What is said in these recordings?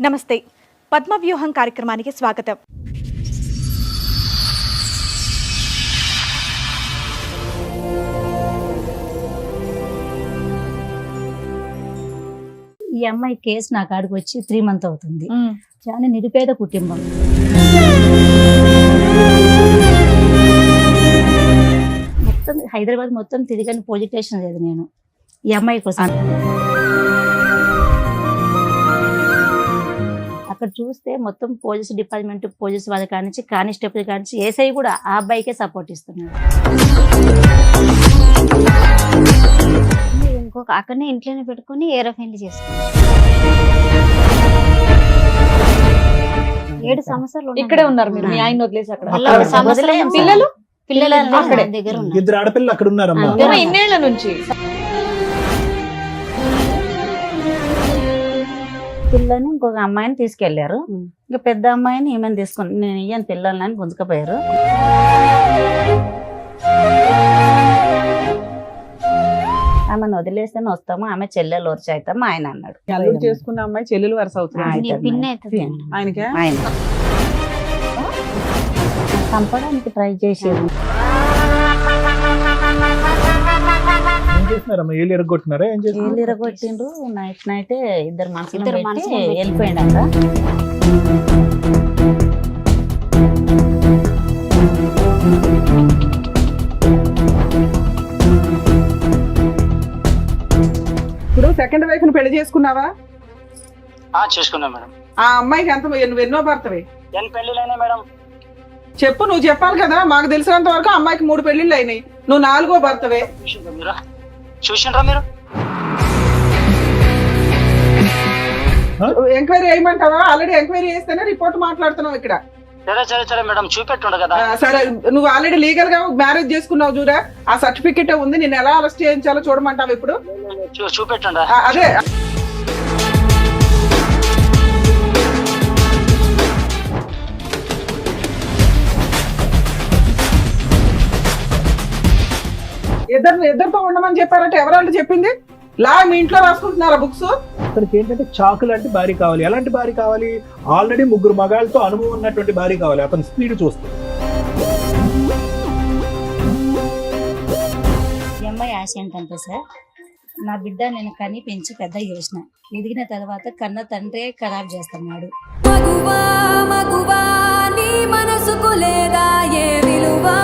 నమస్తే పద్మవ్యూహం కార్యక్రమానికి స్వాగతం. ఈ అమ్మాయి కేసు నా కాడికి వచ్చి 3 months అవుతుంది. చాలా నిరుపేద కుటుంబం. మొత్తం హైదరాబాద్ మొత్తం తిరిగని పోలీస్ స్టేషన్ లేదు నేను ఈ అమ్మాయి కోసం. అక్కడ చూస్తే మొత్తం పోలీస్ డిపార్ట్మెంట్, పోలీస్ వాళ్ళ కానించి, కానిస్టేబుల్ కానించి, ఏసఐ కూడా ఆ అబ్బాయికే సపోర్ట్ ఇస్తున్నాడు. ఇంకొక అక్కడనే ఇంట్లోనే పెట్టుకుని ఏరోఫైన్లు చేసుకున్నాం. 7 సంవత్సరాలు ఇక్కడే ఉన్నారు మీరు, మీ ఆయన వదిలేసి అక్కడ. పిల్లలు పిల్లలు అక్కడే దగ్గర ఉన్నారు. 2 ఆడపిల్లలు అక్కడ ఉన్నారమ్మా. ఇన్నేళ్ల నుంచి పిల్లని ఇంకొక అమ్మాయిని తీసుకెళ్లారు. ఇంకా పెద్ద అమ్మాయిని ఈమెను తీసుకుని నేను ఇయ్యని పిల్లలని గుంజుకపోయారు. ఆమెను వదిలేస్తేనే వస్తాము, ఆమె చెల్లెలు వరుస అవుతాము ఆయన అన్నాడు. అల్లుడు చేసుకున్న అమ్మాయి చెల్లెలు వరుస అవుతుంది పిన్న అవుతుంది. ఆయనకే ఆయన చంపడానికి ట్రై చేసేది. ఏం చేస్తున్నారమ్మా? ఏళ్ళు ఎరగొట్టినారా? ఏం చేస్తున్నారు? ఏళ్ళు ఇరగొట్టిండ్రు. నైట్ ఇద్దరు మనుషులు మనుషులను వెళ్ళిపోయిండ. ఇప్పుడు సెకండ్ వైఫ్ ని పెళ్లి చేసుకున్నావా? చేసుకున్నా మేడం. ఆ అమ్మాయికి ఎంత నువ్వు ఎన్నో భర్తవి? ఎన్ని పెళ్లిళ్ళైనా మేడం? చెప్పు, నువ్వు చెప్పాలి కదా. మాకు తెలిసినంత వరకు అమ్మాయికి 3 పెళ్లిళ్ళు అయినాయి, నువ్వు 4వ భర్తవే. చూసిండ్రా మీరు? ఎంక్వైరీ చేయమంటావా? ఆల్రెడీ ఎంక్వైరీ చేస్తేనే రిపోర్ట్ మాట్లాడుతున్నావు ఇక్కడ. సరే మేడం, చూపెట్టుండ కదా. సరే, నువ్వు ఆల్రెడీ లీగల్ గా మ్యారేజ్ చేసుకున్నావు చూడా, ఆ సర్టిఫికెట్ ఉంది. నేను ఎలా అరెస్ట్ చేయించాలో చూడమంటావు ఇప్పుడు? చూపెట్టుండ. అదే ఇద్దరితో ఉండమని చెప్పారంటే ఎవరంటే చెప్పింది? లా మీ ఇంట్లో రాసుకుంటున్నారా బుక్స్? అతనికి ఏంటంటే చాకు లాంటి భార్య కావాలి. ఎలాంటి భార్య కావాలి? ఆల్రెడీ 3 మగాళ్ళతో అనుభవం ఉన్నటువంటి భార్య కావాలి. అతని స్పీడ్ చూస్తే ఈ అమ్మాయి ఆశ ఏంటంటే సార్, నా బిడ్డ నేను కని పెంచి పెద్ద చేసిన, ఎదిగిన తర్వాత కన్న తండ్రే ఖరాబ్ చేస్తున్నాడు. మగువా నీ మనసుకు లేదా ఏ విలువా?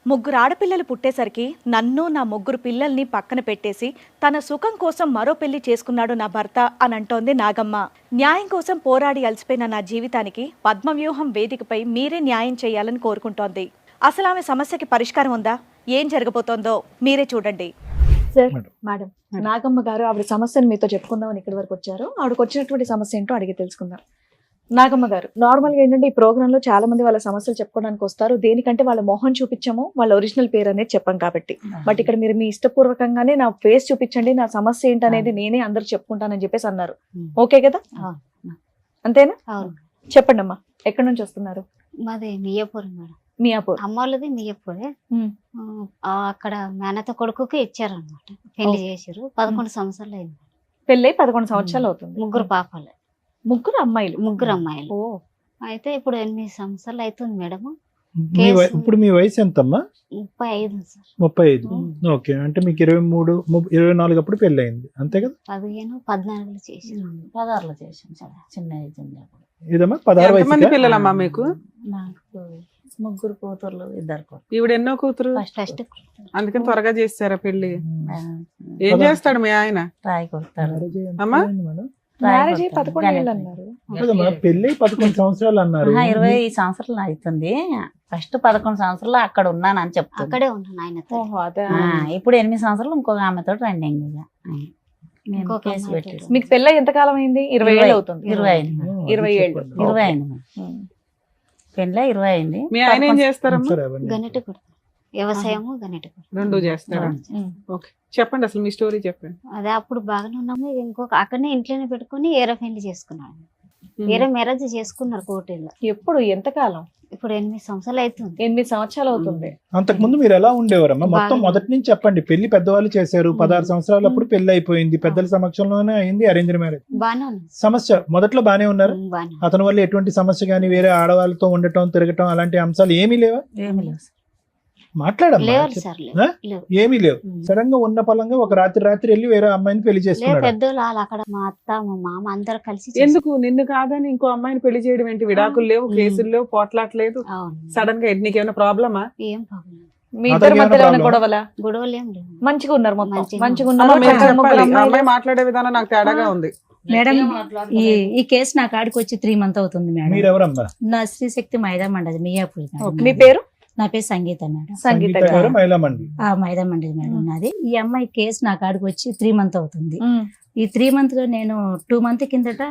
ముగ్గురు ఆడపిల్లలు పుట్టేసరికి నన్ను, నా 3 పిల్లల్ని పక్కన పెట్టేసి తన సుఖం కోసం మరో పెళ్లి చేసుకున్నాడు నా భర్త అని అంటోంది నాగమ్మ. న్యాయం కోసం పోరాడి అలసిపోయిన నా జీవితానికి పద్మవ్యూహం వేదికపై మీరే న్యాయం చేయాలని కోరుకుంటోంది. అసలు ఆమె సమస్యకి పరిష్కారం ఉందా? ఏం జరగబోతోందో మీరే చూడండి. సార్, మేడం, నాగమ్మ గారు ఆవిడ సమస్యను మీతో చెప్పుకుందామని ఇక్కడి వరకు వచ్చారు. ఆవిడకి వచ్చినటువంటి సమస్య ఏంటో అడిగి తెలుసుకుందాం. నాగమ్మ గారు, నార్మల్ గా ఏంటంటే ఈ ప్రోగ్రామ్ లో చాలా మంది వాళ్ళ సమస్యలు చెప్పుకోవడానికి వస్తారు. దేనికంటే వాళ్ళ మొహం చూపించము, వాళ్ళ ఒరిజినల్ పేరు అనేది చెప్పాం కాబట్టి. బట్ ఇక్కడ మీరు మీ ఇష్టపూర్వకంగానే నా ఫేస్ చూపించండి, నా సమస్య ఏంటనేది నేనే అందరు చెప్పుకుంటానని చెప్పేసి అన్నారు. ఓకే కదా? అంతేనా? చెప్పండి అమ్మా, ఎక్కడి నుంచి వస్తున్నారు? మాది మియాపూర్ మేడం. మియాపూర్. అమ్మ వాళ్ళది మియాపూరే. అక్కడ మేనత కొడుకుకి ఇచ్చారనమాట, పెళ్లి చేసారు. 11 సంవత్సరాలు అయింది. పెళ్ళై 11 సంవత్సరాలు అవుతుంది. 3 పాపలు, 3 అమ్మాయిలు. 3 అమ్మాయిలు. అయితే ఇప్పుడు 8 సంవత్సరాలు అవుతుంది మేడం. ఇప్పుడు మీ వయసు ఎంతమ్మా? 35 సార్. 35. ఓకే, అంటే మీకు 23, 24 అప్పుడు పెళ్లి అయింది, అంతే కదా? 15, 14 చేసారు. 16లో చేసాం సార్, చిన్న ఏజ్ ఉన్నప్పుడు. ఇదమ్మా 16 వయసు. ఎంతమంది పిల్లలమ్మా మీకు? నాకు 3 కూతుర్లు, 2 కొడుకులు. ఈవిడ ఎన్నో కూతురు? ఫస్ట్ అందుకని త్వరగా చేస్తారా పెళ్లి? ఏం చేస్తాడు మీ ఆయన? రాయి కొడతాడు. అమ్మా? మ్యారేజ్ 11 ఏళ్ళు అన్నారు. పెళ్లి 11 సంవత్సరాలు అన్నారు. 20 సంవత్సరాలు అవుతుంది. ఫస్ట్ 11 సంవత్సరాలు అక్కడ ఉన్నాను అని చెప్తాను. అక్కడే ఉన్నాను ఆయనతో. ఇప్పుడు 8 సంవత్సరాలు ఇంకొక ఆమెతో రన్నింగ్. కేసు పెట్టేసి. మీకు పెళ్ళై ఎంత కాలం అయింది? 20 ఏళ్ళు అవుతుంది. 20 అయింది. 20 ఏళ్ళు. 20 అయింది. పెళ్ళి 20 అయింది. మీ ఆయన ఏం చేస్తారమ్మా? గన్నెట్టు కొడతారు. వ్యవసాయము గణిత రెండు చేస్తాడా? ఓకే, చెప్పండి అసలు మీ స్టోరీ చెప్పండి. అదే అప్పుడు బాగానే ఉన్నాము. ఇంకొక అక్కడనే ఇంట్లోనే పెట్టుకుని ఏరే పెళ్లి చేసుకున్నాడు. ఏరే మ్యారేజ్ చేసుకున్నారు కోటిలో. ఎప్పుడు ఎంతకాలం? ఇప్పుడు 8 సంవత్సరాలు అవుతుంది. 8 సంవత్సరాలు అవుతుంది. అంతకు ముందు మీరు ఎలా ఉండేవారమ్మా? మొత్తం బాగా. మొదటి నుంచి చెప్పండి. పెళ్లి పెద్దవాళ్ళు చేశారు, 16 సంవత్సరాలు అప్పుడు పెళ్లి అయిపోయింది, పెద్దల సమక్షంలోనే అయింది అరేంజ్ మ్యారేజ్. బాగానే ఉంది. సమస్య మొదట్లో బానే ఉన్నారు. బాగానే అతని వల్ల ఎటువంటి సమస్య కానీ వేరే ఆడవాళ్ళతో ఉండటం తిరగటం అలాంటి అంశాలు ఏమీ లేవా? ఏమి లేవు సార్. మాట్లాడమ్మా. లేవు సార్, ఆ? లేవు. ఏమీ లేవు. సడన్ గా ఉన్న పలంగా ఒక రాత్రి వెళ్ళి వేరే అమ్మాయిని పెళ్లి లేదు, చేసుకున్నాడు. పెద్దోళ్ళు వాళ్ళు అక్కడ మా అత్త మా మామ అందరు కలిసి ఎందుకు నిన్ను కాదని ఇంకో అమ్మాయిని పెళ్లి చేయడం ఏంటి? విడాకులు లేవు, కేసులు లేవు, పోట్లాట్లేదు. అవును. సడన్ గా నీకేమైనా ప్రాబ్లమా? ఏం ప్రాబ్లం మీ ఇద్దరి అతనికి మధ్యలో ఏమైనా ఉన్న గొడవలా? గొడవలు ఏం లేవు. మంచిగా ఉన్నారు మొత్తం. మంచిగా మంచిగా అమ్మ, ఉన్నారు. మీరు చక్కగా చెప్పాలి. ముగ్గురు ఆ అమ్మాయిలు. అమ్మాయి మాట్లాడే విధానం నాకు తేడాగా ఉంది. మేడం ఈ కేసు నా కాడికి వచ్చి 3 months అవుతుంది మేడం. మీరెవరమ్మా? నా శ్రీశక్తి మైదా మండలి మియాపూర్ మేడం. మీ పేరు? నా పేరు సంగీత మేడం. సంగీత సంగీత గారు మహిళా మండలి. ఆ మైదా మండలి మేడం నాది. ఈ అమ్మాయి కేసు నా కాడికి వచ్చి 3 months అవుతుంది. ఉమ్. ఈ 3 months లో నేను 2 months కిందట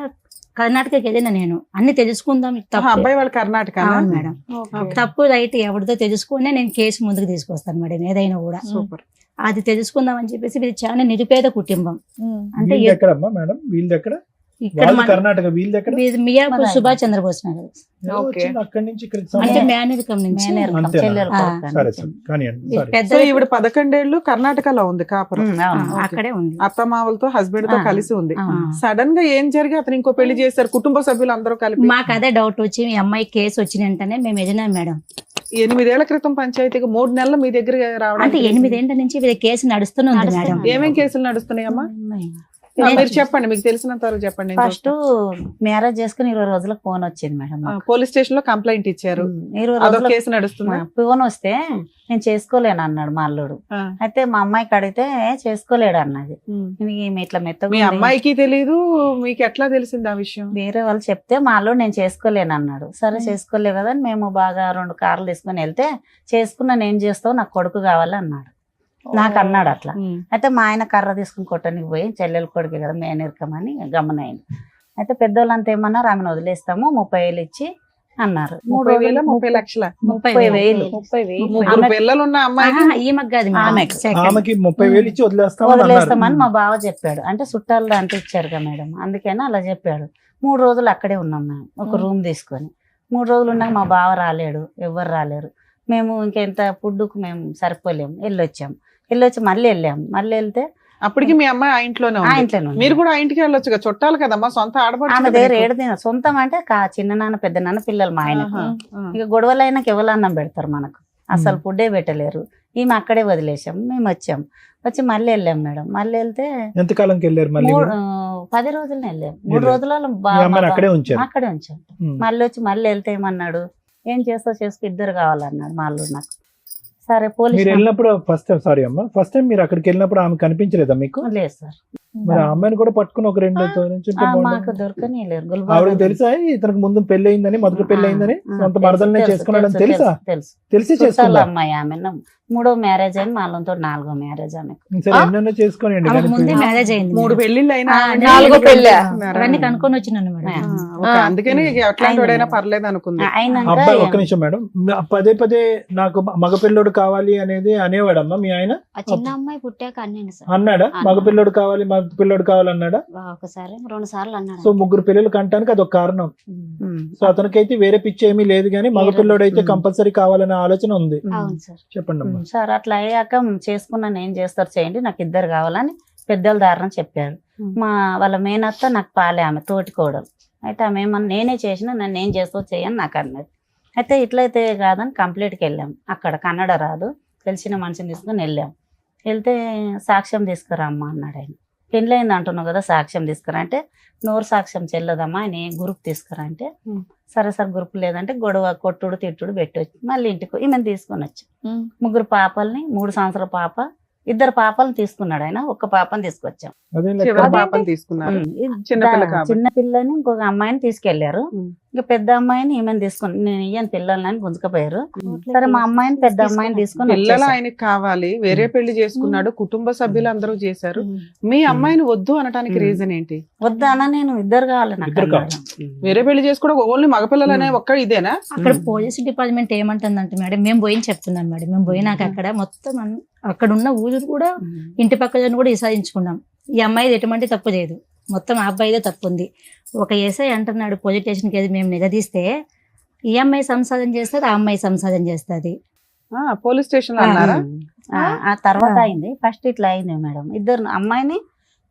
కర్ణాటకకి వెళ్ళిన. నేను అన్ని తెలుసుకుందాం ఇది ఆ తప్పు. అబ్బాయి వాళ్ళ కర్ణాటక. అవును మేడం. ఓకే. తప్పు రైట్ ఎవరితో తెలుసుకునే నేను కేసు ముందుకు తీసుకొస్తాను మేడం, ఏదైనా కూడా. సూపర్. అది తెలుసుకుందాం అని చెప్పేసి ఇది చాలా నిరుపేద కుటుంబం. ఉమ్. అంటే వీళ్ళది ఎక్కడమ్మా మేడం? వీళ్ళది ఎక్కడ? ఇక్కడ వాళ్ళు మన కర్ణాటక, వీళ్ళది ఎక్కడ? మియాపూర్ సుభాష్ చంద్రబోస్ నగర్. ఎవరు ఓకే. వచ్చింది అక్కడి నుంచి ఇక్కడికి అంటే సంబంధం? మేనరికం నుంచి అంతేనా? సరే సరే కానివ్వండి. ఈ సారీ. పెద్ద సో ఈవిడ 11 ఏళ్ళు కర్ణాటకలో ఉంది కాపురం. ఓకే. అక్కడే ఉంది. అత్తమావలతో హస్బెండ్ తో ఆ. కలిసి ఉంది. ఆ. సడన్ గా ఏం జరిగి అతను ఇంకో పెళ్లి చేశారు? కుటుంబ సభ్యులు అందరూ కలిపి. మాకు అదే డౌట్ వచ్చి మీ అమ్మాయి కేసు వచ్చిన వెంటనే మేము ఎదినాం మేడం. 8 ఏళ్ల క్రితం పంచాయతీకి 3 నెలలు మీ దగ్గర అంటే రావడానికి 8 ఏళ్ల నుంచి వీళ్ళ కేసు నడుస్తూనే ఉంది మేడం. నడుస్తుంది. ఏమేం కేసులు నడుస్తున్నాయమ్మా? మీరు చెప్పండి, మీకు తెలిసినంత వరకు చెప్పండి. నేను ఫస్ట్ మ్యారేజ్ చేసుకుని 20 రోజులకు ఫోన్ వచ్చింది మేడం చూస్తాను. మాకు. పోలీస్ స్టేషన్ లో కంప్లైంట్ ఇచ్చారు. 20 అదొక రోజులకు కేసు నడుస్తుంది. ఫోన్ వస్తే నేను చేసుకోలేను అన్నాడు మా అల్లుడు. అయితే మా అమ్మాయికి అడిగితే చేసుకోలేడు అన్నది. ఈమె ఇట్లా మెత్తగా మీ ఉంది. అమ్మాయికి తెలీదు, మీకు ఎట్లా తెలిసింది ఆ విషయం? వేరే వాళ్ళు చెప్తే మా అల్లుడు నేను చేసుకోలేను అన్నాడు. సరే చేసుకోలేవు కదా అని మేము బాగా 2 కార్లు తీసుకుని వెళ్తే చేసుకున్నా నేను చేస్తావు, నాకు కొడుకు కావాలి అన్నాడు. నాకు అన్నాడు అట్లా. అయితే మా ఆయన కర్ర తీసుకుని కొట్టడానికి పోయి చెల్లెల కొడుకు కదా మేనరికమని గమనైంది. అయితే పెద్దోళ్ళంతా ఏమన్నారు, ఆమెను వదిలేస్తాము 30,000 ఇచ్చి అన్నారు. 30,000 30 లక్షల 30,000 30,000. ముగ్గురు పిల్లలు ఉన్న అమ్మాయికి ఈమెకు కాదు మేడం. ఆమెకు. Second. ఆమెకి 30,000 ఇచ్చి వదిలేస్తామని అన్నారు. వదిలేస్తామని మా బావ చెప్పాడు. అంటే చుట్టాలు అంతా ఇచ్చారు కదా మేడం, అందుకని అలా చెప్పాడు. 3 రోజులు అక్కడే ఉన్నాం మేము, ఒక రూమ్ తీసుకొని. 3 రోజులు ఉన్నాక మా బావ రాలేడు, ఎవ్వరు రాలేరు. మేము ఇంకెంత ఫుడ్కు మేము సరిపోలేము. వెళ్ళొచ్చి మళ్ళీ వెళ్ళాము. మళ్ళీ వెళ్తే అప్పటికి మీ అమ్మాయి ఆ ఇంట్లోనే ఆ ఉంది. ఇంట్లోనే ఉంది. మీరు కూడా ఆ ఇంటికి వెళ్ళొచ్చు కదా, చుట్టాలు కదమ్మా, సొంత ఆమె ఆడపడుచు దగ్గర కదా 7 దినాలు సొంతం అంటే చిన్న నాన్న పెద్ద నాన్న పిల్లలు మా ఆయన. ఆహా, ఆ. ఇక గొడవలు అయినాక ఎవరు అన్నం పెడతారు మనకు, అసలు ఫుడ్డే పెట్టలేరు. ఈమె అక్కడే వదిలేసాం. మేము వచ్చాం, వచ్చి మళ్ళీ వెళ్ళాం మేడం. మళ్ళీ వెళ్తే ఎంతకాలంకి వెళ్ళారు మళ్ళీ? 10 రోజులనే వెళ్ళాం. 3 వెళ్ళారు. రోజులలో మీ అమ్మాయిని అక్కడే ఉంచారు. అక్కడే ఉంచాం. మళ్ళీ వచ్చి మళ్ళీ వెళ్తే ఏమన్నాడు, ఏం చేస్తావు చేసుకో, 2 కావాలన్నాడు మా అల్లుడు నాకు. సరే మీరు పోలీస్ వెళ్ళినప్పుడు ఫస్ట్ టైం మీరు అక్కడికి వెళ్ళినప్పుడు ఆమె కనిపించలేదా మీకు? లేదు సార్. మరి ఆ అమ్మాయిని కూడా పట్టుకుని ఒక 2 నుంచి ఉంటే బాగుండేది. మాకు దొరకని లేరు. ఆవిడకి తెలుసా ఇతనికి ముందు పెళ్లి అయిందని, మొదటి పెళ్లి అయిందని, సొంత భర్తలనే చేసుకున్నాడని తెలుసా? తెలుసు. తెలిసి చుట్టాల చేసుకున్నా? అమ్మాయి ఆమె 3వ మ్యారేజ్ అయింది, వాళ్ళతో 4వ మ్యారేజ్ ఆమెకు. సరే ఎన్నెన్నో చేసుకోనియండి ఆమెకు కానీ ముందే పెళ్లి. మ్యారేజ్ అయింది. 3 పెళ్లిళ్ళు అయినా ఆ, ఆవిడ 4వ పెళ్ళా? అవన్నీ కనుక్కొని వచ్చినాను మేడం. ఓకే, అందుకని ఎట్లాంటి వాడైనా పర్లేదు అనుకుంది. అయినాక అబ్బాయి ఒక్క నిమిషం మేడం, పదే నాకు మగపిల్లోడు కావాలి అనేది అనేవాడమ్మా మీ ఆయన? ఆ చిన్న అమ్మాయి పుట్టాక అన్నాను సార్. అన్నాడా? మగపిల్లోడు కావాలి మగపిల్లోడు కావాలన్నాడా? ఒకసారి 2 సార్లు అన్నాడు. సో 3 పిల్లలు కంటానికి అదొక కారణం. సో అతనికైతే వేరే పిచ్చి ఏమీ లేదు కానీ మగపిల్లోడు అయితే కంపల్సరీ కావాలనే ఆలోచన ఉంది. అవును సార్. చెప్పండి అమ్మా. సార్ అట్లా అయ్యాక చేసుకున్నాను, ఏం చేస్తారు చేయండి, నాకు 2 కావాలని పెద్దల దారిని చెప్పాడు. మా వాళ్ళ మేనత్త నాకు పాలే, ఆమె తోటి కోడలు. అయితే ఆమె ఏమన్నా నేనే చేసిన, నన్ను ఏం చేస్తావు చేయని నాకు అన్నది. అయితే ఇట్లయితే కాదని కంప్లీట్కి వెళ్ళాం. అక్కడ కన్నడ రాదు, తెలిసిన మనిషిని తీసుకుని వెళ్ళాం. వెళ్తే సాక్ష్యం తీసుకురా అమ్మ అన్నాడు ఆయన. పెళ్ళైంది అంటున్నావు కదా, సాక్ష్యం తీసుకురా అంటే, నోరు సాక్ష్యం చెల్లదమ్మా, ఆయన గ్రూప్ తీసుకురా అంటే, సరే సార్ గ్రూప్ లేదంటే గొడవ కొట్టుడు తిట్టుడు పెట్టొచ్చు. మళ్ళీ ఇంటికి ఈమెను తీసుకొని వచ్చాం. 3 పాపల్ని, 3 సంవత్సరాల పాప, 2 పాపలను తీసుకున్నాడు ఆయన, ఒక్క పాపని తీసుకొచ్చాం. అదే చివరి పాపని తీసుకున్నారు. చిన్నపిల్ల కాబట్టి. చిన్న పిల్లని ఇంకొక అమ్మాయిని తీసుకెళ్లారు. ఇంకా పెద్ద అమ్మాయిని ఈమెను తీసుకుని నేను ఇయ్యను పిల్లలని గుంజుకపోయారు. సరే మా అమ్మాయిని పెద్ద అమ్మాయిని తీసుకుని పిల్లలు వచ్చేసాం. ఆయనకి కావాలి, వేరే పెళ్లి చేసుకున్నాడు, కుటుంబ సభ్యులు అందరూ చేశారు. మీ అమ్మాయిని వద్దు అనడానికి రీజన్ ఏంటి? వద్దానా నేను ఇద్దరు కావాలి నాకు ఇద్దరు అన్నాడు. వేరే పెళ్లి చేసుకోవడం ఓన్లీ మగపిల్లలు అనే ఒక్క ఇదేనా? అక్కడ పోలీస్ డిపార్ట్మెంట్ ఏమంటుందంటే మేడం, మేము పోయి చెప్తున్నాం మేడం, మేము పోయినాక అక్కడ మొత్తం అక్కడ ఉన్న ఊరు కూడా ఇంటి పక్కన కూడా విసారించుకున్నాం. ఈ అమ్మాయి ఎటువంటి తప్పు లేదు, మొత్తం ఆ అబ్బాయిదే తప్పు ఉంది. ఒక ఎస్ఐ అంటున్నాడు పోలీస్ స్టేషన్కి వెళ్ళి మేము నిగదీస్తే ఈ అమ్మాయి సంసాధన చేస్తుంది, ఆ అమ్మాయి సంసాధన చేస్తుంది. పోలీస్ స్టేషన్ లో అన్నారా? ఆ తర్వాత అయింది. ఫస్ట్ ఇట్లా అయింది మేడం. ఇద్దరు అమ్మాయిని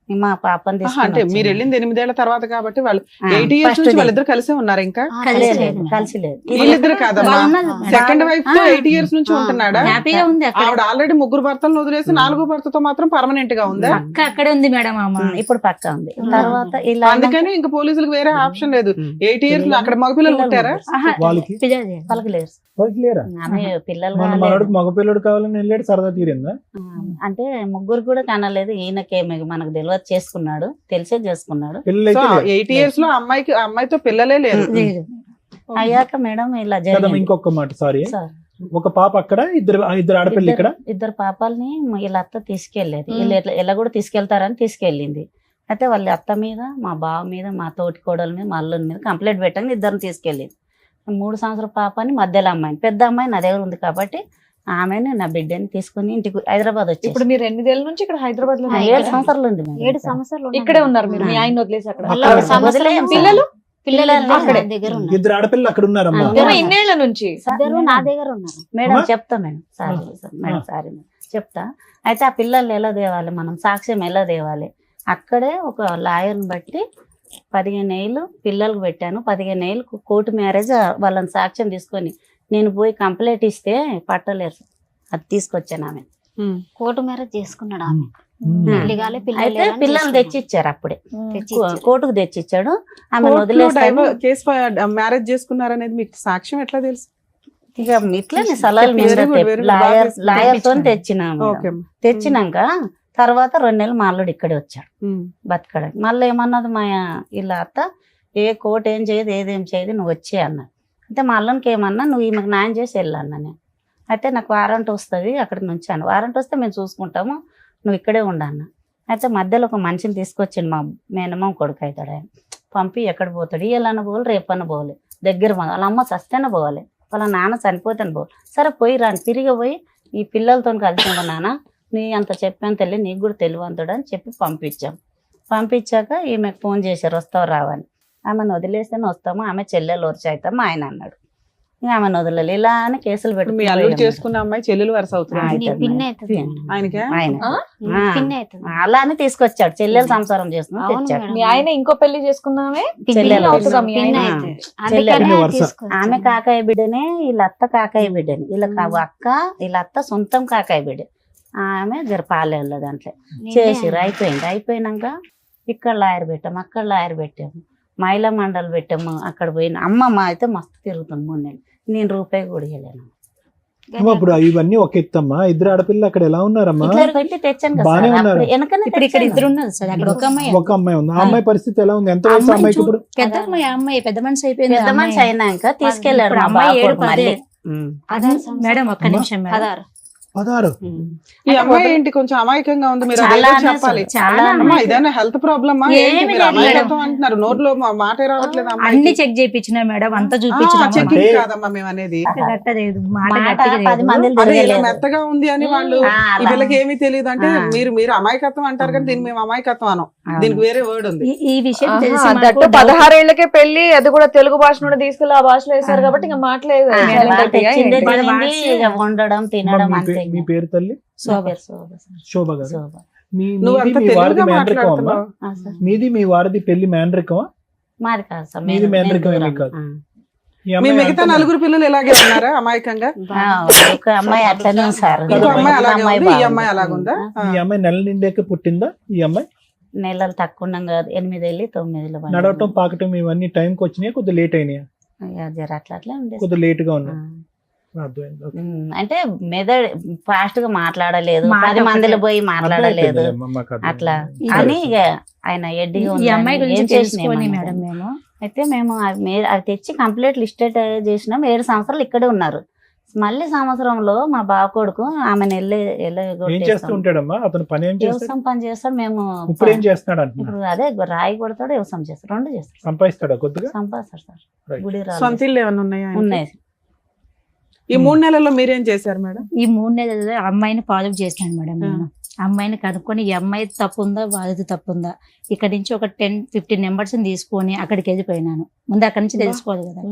మా పాపని అంటే తీసుకుని మీరు వెళ్ళింది 8 ఏళ్ల తర్వాత కాబట్టి వాళ్ళు ఆ, 8 years first నుంచి day. వాళ్ళిద్దరు కలిసే ఉన్నారు. ఇంకా కలిసి లేదు. వీళ్ళిద్దరు కాదమ్మా, వాళ్ళు ఉన్నారు మేడం. సెకండ్ వైఫ్ తో 8 years నుంచి ఉంటున్నాడా? హ్యాపీగా ఉంది అక్కడ. ఆవిడ ఆల్రెడీ 3 భర్తలను వదిలేసి 4వ భర్తతో మాత్రం పర్మనెంట్ గా ఉందా? పక్క అక్కడే ఉంది మేడం అమ్మ. ఇప్పుడు పక్క ఉంది. తర్వాత ఇలా అందుకని ఇంకా పోలీసులకు వేరే ఆప్షన్ లేదు. 8 years లో అక్కడ మగపిల్లలు పుట్టారా? వాళ్ళకి పలకలేరు. వాళ్ళకి లేరా? ఆమె పిల్లలు మన కాలేదు. మనోడికి మగపిల్లడు కావాలని వెళ్ళాడు, సరదా తీరిందా? అంటే ముగ్గురు కూడా కనలేదు. ఈయనకేమి మనకు తెలియదు, చేసుకున్నాడు, తెలిసే చేసుకున్నాడు. పిల్లలు సో అయితే 8 years లో అమ్మాయితో పిల్లలే లేరు. లేదు. అయ్యాక మేడం ఇలా కదమ్మా, జరిగింది. ఇంకొక మాట, సారీ, సార్, ఒక పాప అక్కడ, ఇద్దరు ఆడపిల్లలు ఇక్కడ. ఇద్దరు పాపాలని వీళ్ళ అత్త తీసుకెళ్లేదు. వీళ్ళు ఎలా కూడా తీసుకెళ్తారని తీసుకెళ్ళింది. అయితే వాళ్ళ అత్త మీద, మా బావ మీద, మా తోటి కోడల మీద, మా అల్లుని మీద కంప్లైంట్ పెట్టండి, ఇద్దరిని తీసుకెళ్ళింది. 3 సంవత్సరాల పాపని, మధ్యలో అమ్మాయిని, పెద్ద అమ్మాయి నా దగ్గర ఉంది కాబట్టి ఆమెను నా బిడ్డని తీసుకుని ఇంటికి హైదరాబాద్ వచ్చి ఇప్పుడు మీరు 8 ఏళ్ళ నుంచి ఇక్కడ హైదరాబాద్ లో 7 సంవత్సరాలు ఉంది మేడం. 7 సంవత్సరాలు ఇక్కడే ఉన్నారు మీరు, మీ ఆయన వదిలేసి అక్కడ. మళ్ళా ఒక సంవత్సరం వదిలేయం. పిల్లలు పిల్లలు అక్కడే. నా దగ్గర ఉన్నారు. ఇద్దరు ఆడపిల్లలు అక్కడ ఉన్నారమ్మా. ఇద్దరు ఇన్నేళ్ల నుంచి ఇద్దరు నా దగ్గర ఉన్నారు. మేడం అమ్మా? చెప్తా madam, sorry madam, sorry madam, చెప్తా. అయితే ఆ పిల్లల్ని ఎలా తేవాలి, మనం సాక్ష్యం ఎలా తేవాలి? అక్కడే ఒక లాయర్ని బట్టి 15 ఏళ్ళు పిల్లలకు పెట్టాను. 15 ఏళ్ళు కోర్టు మ్యారేజ్ వాళ్ళని సాక్ష్యం తీసుకొని నేను పోయి కంప్లైంట్ ఇస్తే పట్టలేరు. అది తీసుకొచ్చాను ఆమె. కోర్టు మ్యారేజ్ చేసుకున్నాడు ఆమె. ఉమ్. అయితే పిల్లల్ని తెచ్చిచ్చారు అప్పుడే, తెచ్చిచ్చారు. కోర్టుకు తెచ్చిచ్చాడు. ఆమె కోర్టులో వదిలేస్తాను. కేసు మ్యారేజ్ చేసుకున్నారనేది మీకు సాక్ష్యం ఎట్లా తెలుసు? ఇక ఇట్లనే సలహాలు Very good, very good. Lawyer తో తెచ్చినాము. ఓకే. తెచ్చినాక తర్వాత 2 నెలలు మా అల్లుడు ఇక్కడే వచ్చాడు బతకడానికి. మళ్ళీ ఏమన్నది మా ఇలా అత్త, ఏ కోర్టు ఏం చేయదు, ఏదేం చేయదు, నువ్వు వచ్చే అన్నది. అయితే మా అల్లునికి ఏమన్నా, నువ్వు ఈమెకు న్యాయం చేసి వెళ్ళన్నా నేను. అయితే నాకు వారంట్ వస్తుంది, అక్కడి నుంచి అన్న వారంట్ వస్తే మేము చూసుకుంటాము, నువ్వు ఇక్కడే ఉండన్న. అయితే మధ్యలో ఒక మనిషిని తీసుకొచ్చిండు, మా మేనమామ కొడుకు అవుతాడు ఆయన. పంపి ఎక్కడ పోతాడు, ఇవాళ పోవాలి, రేపన్న పోవాలి, దగ్గర వాళ్ళ అమ్మ చస్తేనే పోవాలి, వాళ్ళ నాన్న చనిపోతాను పోవాలి. సరే పోయి రాని, తిరిగి పోయి ఈ పిల్లలతో కలిసి ఉండ నాన్న, నీ అంత చెప్పాను తెలియదు, నీకు కూడా తెలివంతుడు అని చెప్పి పంపించాం. పంపించాక ఈమెకు ఫోన్ చేశారు, వస్తావు రావని. ఆమెను వదిలేస్తేనే వస్తాము, ఆమె చెల్లెలు వరిచి అవుతాము ఆయన అన్నాడు. ఇంకా ఆమెను వదలలేదు. ఇలా అని కేసులు మీ అల్లుడు పెట్టి చేసుకున్న అమ్మాయి చెల్లెలు వరుస అవుతుంది పిన్ని అవుతుంది. ఆయనకే. ఆయన పిన్ని అవుతుంది. అలా అని తీసుకొచ్చాడు, చెల్లెలు సంసారం చేసుకుని అవును తెచ్చాడు. మేడం. మీ ఆయన ఇంకో పెళ్లి చేసుకున్నామే చెల్లెలు అవుతుందా మీ పిన్ని ఆయన? అవుతుంది. చెల్లెలు. అందుకనే వరుస. తీసుకొచ్చాను. ఆమె కాకాయ బిడ్డనే, వీళ్ళ అత్త కాకాయ బిడ్డని, వీళ్ళ అక్క వీళ్ళ అత్త సొంతం కాకాయ బిడ్డ. ఆమె జరపాలేళ్ళ దాంట్లో చేసిర్రు. అయిపోయినాక ఇక్కడ లాయర్ పెట్టాము, అక్కడ లాయర్ పెట్టాము, మహిళా మండలి పెట్టాము. అక్కడ పోయిన అమ్మమ్మ అయితే మస్తు తిరుగుతుంది 3 నెలలు, నేను రూపాయి కూడా ఇవ్వలేను. అమ్మా, ఇప్పుడు ఇవన్నీ ఒక ఎత్తమ్మా, ఇద్దరు ఆడపిల్లలు అక్కడ ఎలా ఉన్నారమ్మా? ఇట్లా పెట్టి తెచ్చాను కదా బానే సార్, ఉన్నారు. అప్పుడు వెనకనే ఇప్పుడు ఇక్కడ తెచ్చాను. 2 ఉన్నారు సార్, అక్కడ ఒక అమ్మాయి. ఒక అమ్మాయి ఉంది. ఆ అమ్మాయి పరిస్థితి ఎలా ఉంది? ఎంత వయసు అమ్మాయి అమ్మాయికి ఇప్పుడు? పెద్ద అమ్మాయి, ఆ అమ్మాయి పెద్ద మనిషి అయిపోయింది. పెద్ద మనిషి అయినాక తీసుకెళ్లారు ఇప్పుడు మా అమ్మాయి బావ 7, కొడుకు 10. మళ్ళీ. ఉమ్. మేడం ఒక్క నిమిషం మేడం. 16. ఈ అమ్మాయి ఏంటి కొంచెం అమాయకంగా ఉంది, మీరు చాలా అదేదో చెప్పాలి. చాలా అమ్మా ఇదేనా హెల్త్ ప్రాబ్లమ్? ఏమీ లేదు అమాయకత్వం అంటున్నారు, నోట్లో మాట రావట్లేదు. అన్ని చెక్ చేయించిన మేడం, అంతా చూపించిన చెకింగ్ అంటే- కాదమ్మా మేము అనేది. కట్టలేదు, మాట మాట గట్టిగా 10 లేదు. మందిని అదే ఇలా తిరగలేదు. మెత్తగా ఉంది అని వాళ్ళు ఆ, ఈ అలా. వీళ్ళకి ఏమీ తెలియదు అంటే ఆ. మీరు అమాయకత్వం అంటారు కానీ దీన్ని మేము అమాయకత్వం అనం. అవును. దీనికి వేరే వర్డ్ ఉంది. ఈ విషయం ఆహా, తెలిసి దట్టు మాకు 16 ఏళ్లకే పెళ్లి, అది కూడా తెలుగు భాష నుండి తీసుకెళ్లి ఆ భాషలో వేశారు కాబట్టి ఇంకా మాట్లేదు. ఆ, మేడం, వాళ్ళు తెచ్చిందే వాళ్ళ తినండి, వాట్స్ ఇక వండడం తినడం అంతే. మీ పేరు తల్లి? నా పేరు శోభ సార్. శోభ గారు. శోభ. నువ్వు మీది అంత మీ వారిది తెలుగుగా మేనరికం అమ్మా? మాట్లాడుతున్నావు. ఆ, సార్. మీది మీ వారిది పెళ్లి మేనరికమా? మాది కాదు సార్, మీది మేము మేనరికం ఏమీ దూరం. కాదు. ఆ. ఈ మీ అమ్మాయి మిగతా అంతా- 4 పిల్లలు ఇలాగే ఉన్నారా అమాయకంగా? ఆ, ఒక అమ్మాయి అట్లనే ఉంది సార్. ఇంకో అమ్మాయి ఒక అలాగే ఉంది, ఈ బాగుంది. అమ్మాయి అలాగుందా? ఈ అమ్మాయి నెల నిండాక పుట్టిందా? ఈ అమ్మాయి నెలలు తక్కువ ఉన్నాం కాదు, 8 వెళ్ళి 9 పడింది. నడవటం పాకటం ఇవన్నీ టైంకి వచ్చినాయి, కొద్దిగా లేట్ అయినాయి, ఇక జర అట్లా అట్లా ఉండేది. కొద్దిగా లేట్ గా ఆ. ఉన్నాయి. అర్థమైంది. ఓకే. అంటే మెదడు ఫాస్ట్ గా మాట్లాడలేదు, మాట 10 మందిలో ఒకటే. పోయి మాట్లాడలేదు అర్థమైపోయిందిలేమ్మా, మాకు అర్థమైంది. అట్లా ఈ- అని ఇక ఆయన ఎడ్డిగా ఈ అమ్మాయి ఉందని గురించి ఏం తెలుసుకొని చేసినాం మేడం అన్నది. మేము అయితే మేము అవి తెచ్చి కంప్లీట్ లిస్టెడ్ చేసినాం. 7 సంవత్సరాలు ఇక్కడే ఉన్నారు. మళ్ళీ సంవత్సరంలో మా బావ కొడుకు ఆమెను ఏం చేస్తూ ఉంటాడమ్మా అతను? పని ఏం చేస్తాడు? వ్యవసాయం పని చేస్తాడు. మేము ఇప్పుడు ఏం చేస్తున్నాడు అంటున్నా? ఇప్పుడు అదే రాయి కొడతాడు, వ్యవసాయం చేస్తాడు, 2 చేస్తాడు. సంపాదిస్తాడా కొద్దిగా? సంపాదిస్తాడు సార్. Right. గుడి రాళ్ళు సొంత ఇల్లు ఏమైనా ఉన్నాయా ఆయనకి? ఉన్నాయి. ఈ 3 నెలల్లో మీరేం చేశారు మేడం? ఈ 3 నెలలు అమ్మాయిని ఫాలో చేసినాను మేడం నేను. అమ్మాయిని కనుక్కొని ఈ అమ్మాయి తప్పు ఉందా వాళ్ళది తప్పు ఉందా, ఇక్కడ నుంచి ఒక 10-15 నెంబర్స్ తీసుకొని అక్కడికి వెళ్ళిపోయినాను. ముందు అక్కడి నుంచి తెలుసుకోవాలి కదా